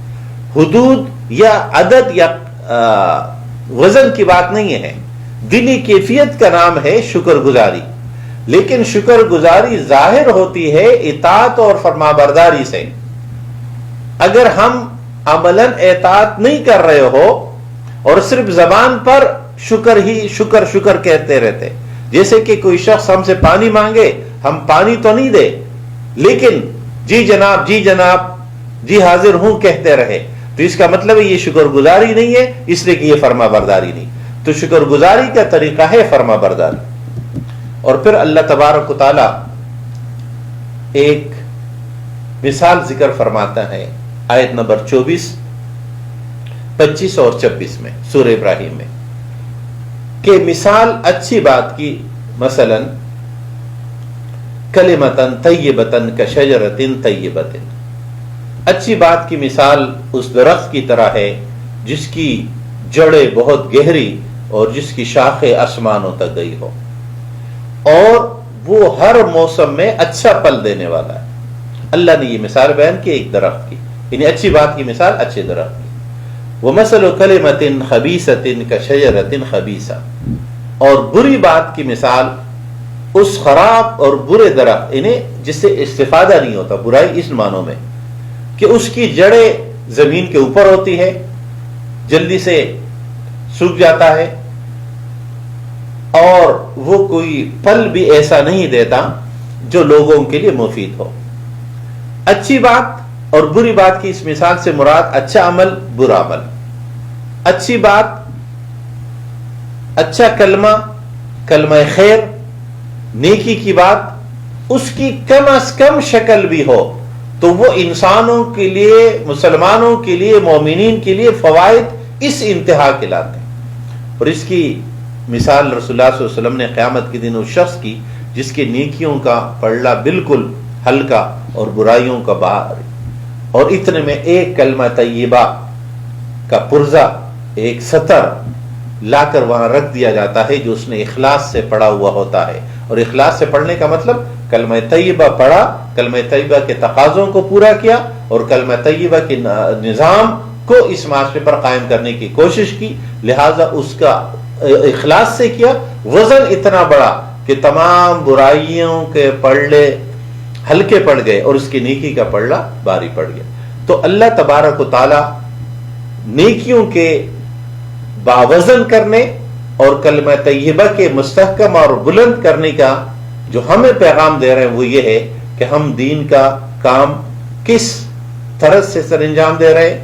حدود یا عدد یا وزن کی بات نہیں ہے، دلی کیفیت کا نام ہے شکر گزاری، لیکن شکر گزاری ظاہر ہوتی ہے اطاعت اور فرمانبرداری سے۔ اگر ہم عملاً اطاعت نہیں کر رہے ہو اور صرف زبان پر شکر کہتے رہتے، جیسے کہ کوئی شخص ہم سے پانی مانگے، ہم پانی تو نہیں دے لیکن جی جناب جی جناب جی حاضر ہوں کہتے رہے، تو اس کا مطلب ہے یہ شکر گزاری نہیں ہے، اس لیے کہ یہ فرما برداری نہیں۔ تو شکر گزاری کا طریقہ ہے فرما برداری۔ اور پھر اللہ تبارک و تعالی ایک مثال ذکر فرماتا ہے آیت نمبر 24، 25 اور 26 میں سورہ ابراہیم میں، کہ مثال اچھی بات کی، مثلا کلمتن طیبتن کشجرتن طیبتن، اچھی بات کی مثال اس درخت کی طرح ہے جس کی جڑیں بہت گہری اور جس کی شاخیں آسمانوں تک گئی ہو، اور وہ ہر موسم میں اچھا پھل دینے والا ہے۔ اللہ نے یہ مثال بیان کی ایک درخت کی، یعنی اچھی بات کی مثال اچھے درخت کی۔ وَمَثَلُ كَلِمَةٍ خَبِيثَةٍ كَشَجَرَةٍ خَبِيثَةٍ، اور بری بات کی مثال اس خراب اور برے درخت، انہیں جس سے استفادہ نہیں ہوتا، برائی اس معنوں میں کہ اس کی جڑیں زمین کے اوپر ہوتی ہے، جلدی سے سوکھ جاتا ہے اور وہ کوئی پل بھی ایسا نہیں دیتا جو لوگوں کے لیے مفید ہو۔ اچھی بات اور بری بات کی اس مثال سے مراد اچھا عمل، برا عمل۔ اچھی بات، اچھا کلمہ، کلمہ خیر، نیکی کی بات، اس کی کم از کم شکل بھی ہو تو وہ انسانوں کے لیے، مسلمانوں کے لیے، مومنین کے لیے فوائد اس انتہا کے لاتے ہیں۔ اور اس کی مثال رسول اللہ صلی اللہ علیہ وسلم نے قیامت کے دن اس شخص کی جس کے نیکیوں کا پلڑا بالکل ہلکا اور برائیوں کا بھاری، اور اتنے میں ایک کلمہ طیبہ کا پرزہ، ایک سطر لا کر وہاں رکھ دیا جاتا ہے جو اس نے اخلاص سے پڑھا ہوا ہوتا ہے۔ اور اخلاص سے پڑھنے کا مطلب کلمہ طیبہ پڑھا، کلمہ طیبہ کے تقاضوں کو پورا کیا اور کلمہ طیبہ کے نظام کو اس معاشرے پر قائم کرنے کی کوشش کی، لہذا اس کا اخلاص سے کیا، وزن اتنا بڑا کہ تمام برائیوں کے پلڑے ہلکے پڑ گئے اور اس کی نیکی کا پلڑا بھاری پڑ گیا۔ تو اللہ تبارک و تعالی نیکیوں کے باوزن کرنے اور کلمہ طیبہ کے مستحکم اور بلند کرنے کا جو ہمیں پیغام دے رہے ہیں وہ یہ ہے کہ ہم دین کا کام کس طرح سے سر انجام دے رہے ہیں،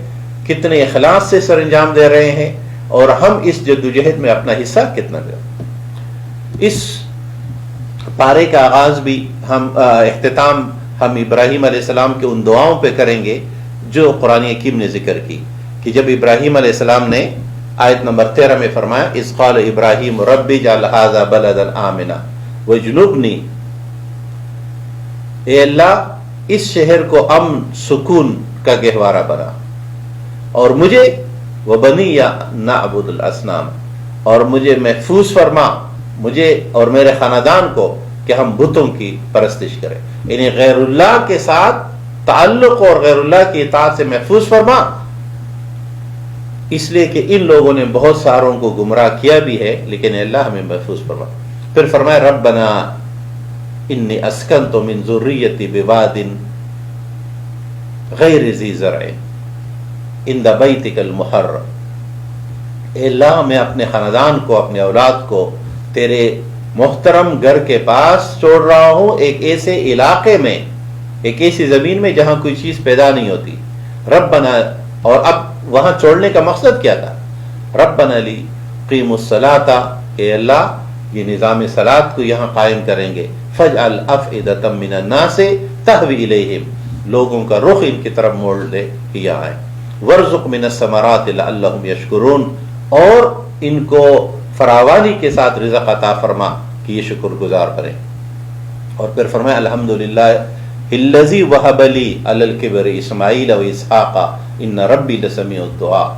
کتنے اخلاص سے سر انجام دے رہے ہیں، اور ہم اس جدوجہد میں اپنا حصہ کتنا دے رہے ہیں۔ اس پارے کا آغاز بھی اختتام ہم ابراہیم علیہ السلام کے ان دعاؤں پہ کریں گے جو قرآن حکیم نے ذکر کی، کہ جب ابراہیم علیہ السلام نے آیت نمبر 13 میں فرمایا اذ قال ابراہیم رب اجعل ھذا بلدا آمنا واجنبنی، اے اللہ اس شہر کو امن سکون کا گہوارہ بنا اور مجھے وبنی نعبد الاصنام، اور مجھے محفوظ فرما، مجھے اور میرے خاندان کو کہ ہم بتوں کی پرستش کریں، یعنی غیر اللہ کے ساتھ تعلق اور غیر اللہ کی اطاعت سے محفوظ فرما، اس لیے کہ ان لوگوں نے بہت ساروں کو گمراہ کیا بھی ہے، لیکن اللہ ہمیں محفوظ فرما۔ پھر فرمایا ربنا انی اسکنت من ذریتی بواد غیر ذی زرع عند بیتک المحرم، اے اللہ میں اپنے خاندان کو، اپنے اولاد کو تیرے محترم گھر کے پاس چھوڑ رہا ہوں، ایک ایسے علاقے میں، ایک ایسی زمین میں جہاں کوئی چیز پیدا نہیں ہوتی۔ ربنا، اور اب وہاں چھوڑنے کا مقصد کیا تھا؟ ربنا لی قیم الصلاۃ، اے اللہ یہ نظام صلاۃ کو یہاں قائم کریں گے، فجعل افئدۃ من الناس تہوی الیہم، لوگوں کا رخ ان کی طرف موڑ دے کہ یہاں آئیں، وارزق من الثمرات لعلہم یشکرون، اور ان کو فراوانی کے ساتھ رزق عطا فرما کہ یہ شکر گزار کریں۔ اور پھر فرمایا الحمدللہ الذی وہب لی علی الکبر اسماعیل و اسحاق ان ربی لسمیع الدعاء،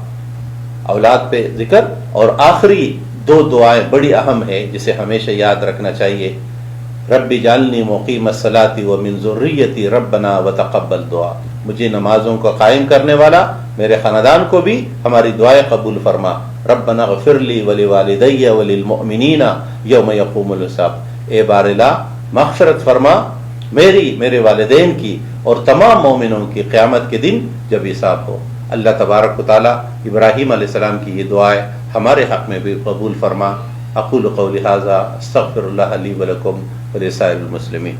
اولاد پہ ذکر، اور آخری دو دعائیں بڑی اہم ہیں جسے ہمیشہ یاد رکھنا چاہیے، رب اجعلنی مقیم الصلاۃ ومن ذریتی ربنا وتقبل دعا، مجھے نمازوں کو قائم کرنے والا، میرے خاندان کو بھی ہماری دعائیں قبول فرما، ربنا اغفر لی ولوالدی وللمؤمنین یوم یقوم الحساب، اے بار الہ مغفرت فرما میری، میرے والدین کی اور تمام مومنوں کی قیامت کے دن جب حساب ہو۔ اللہ تبارک و تعالی ابراہیم علیہ السلام کی یہ دعائیں ہمارے حق میں بھی قبول فرما۔ اقول قولی ھذا استغفر اللہ لی ولکم ولسائر المسلمین۔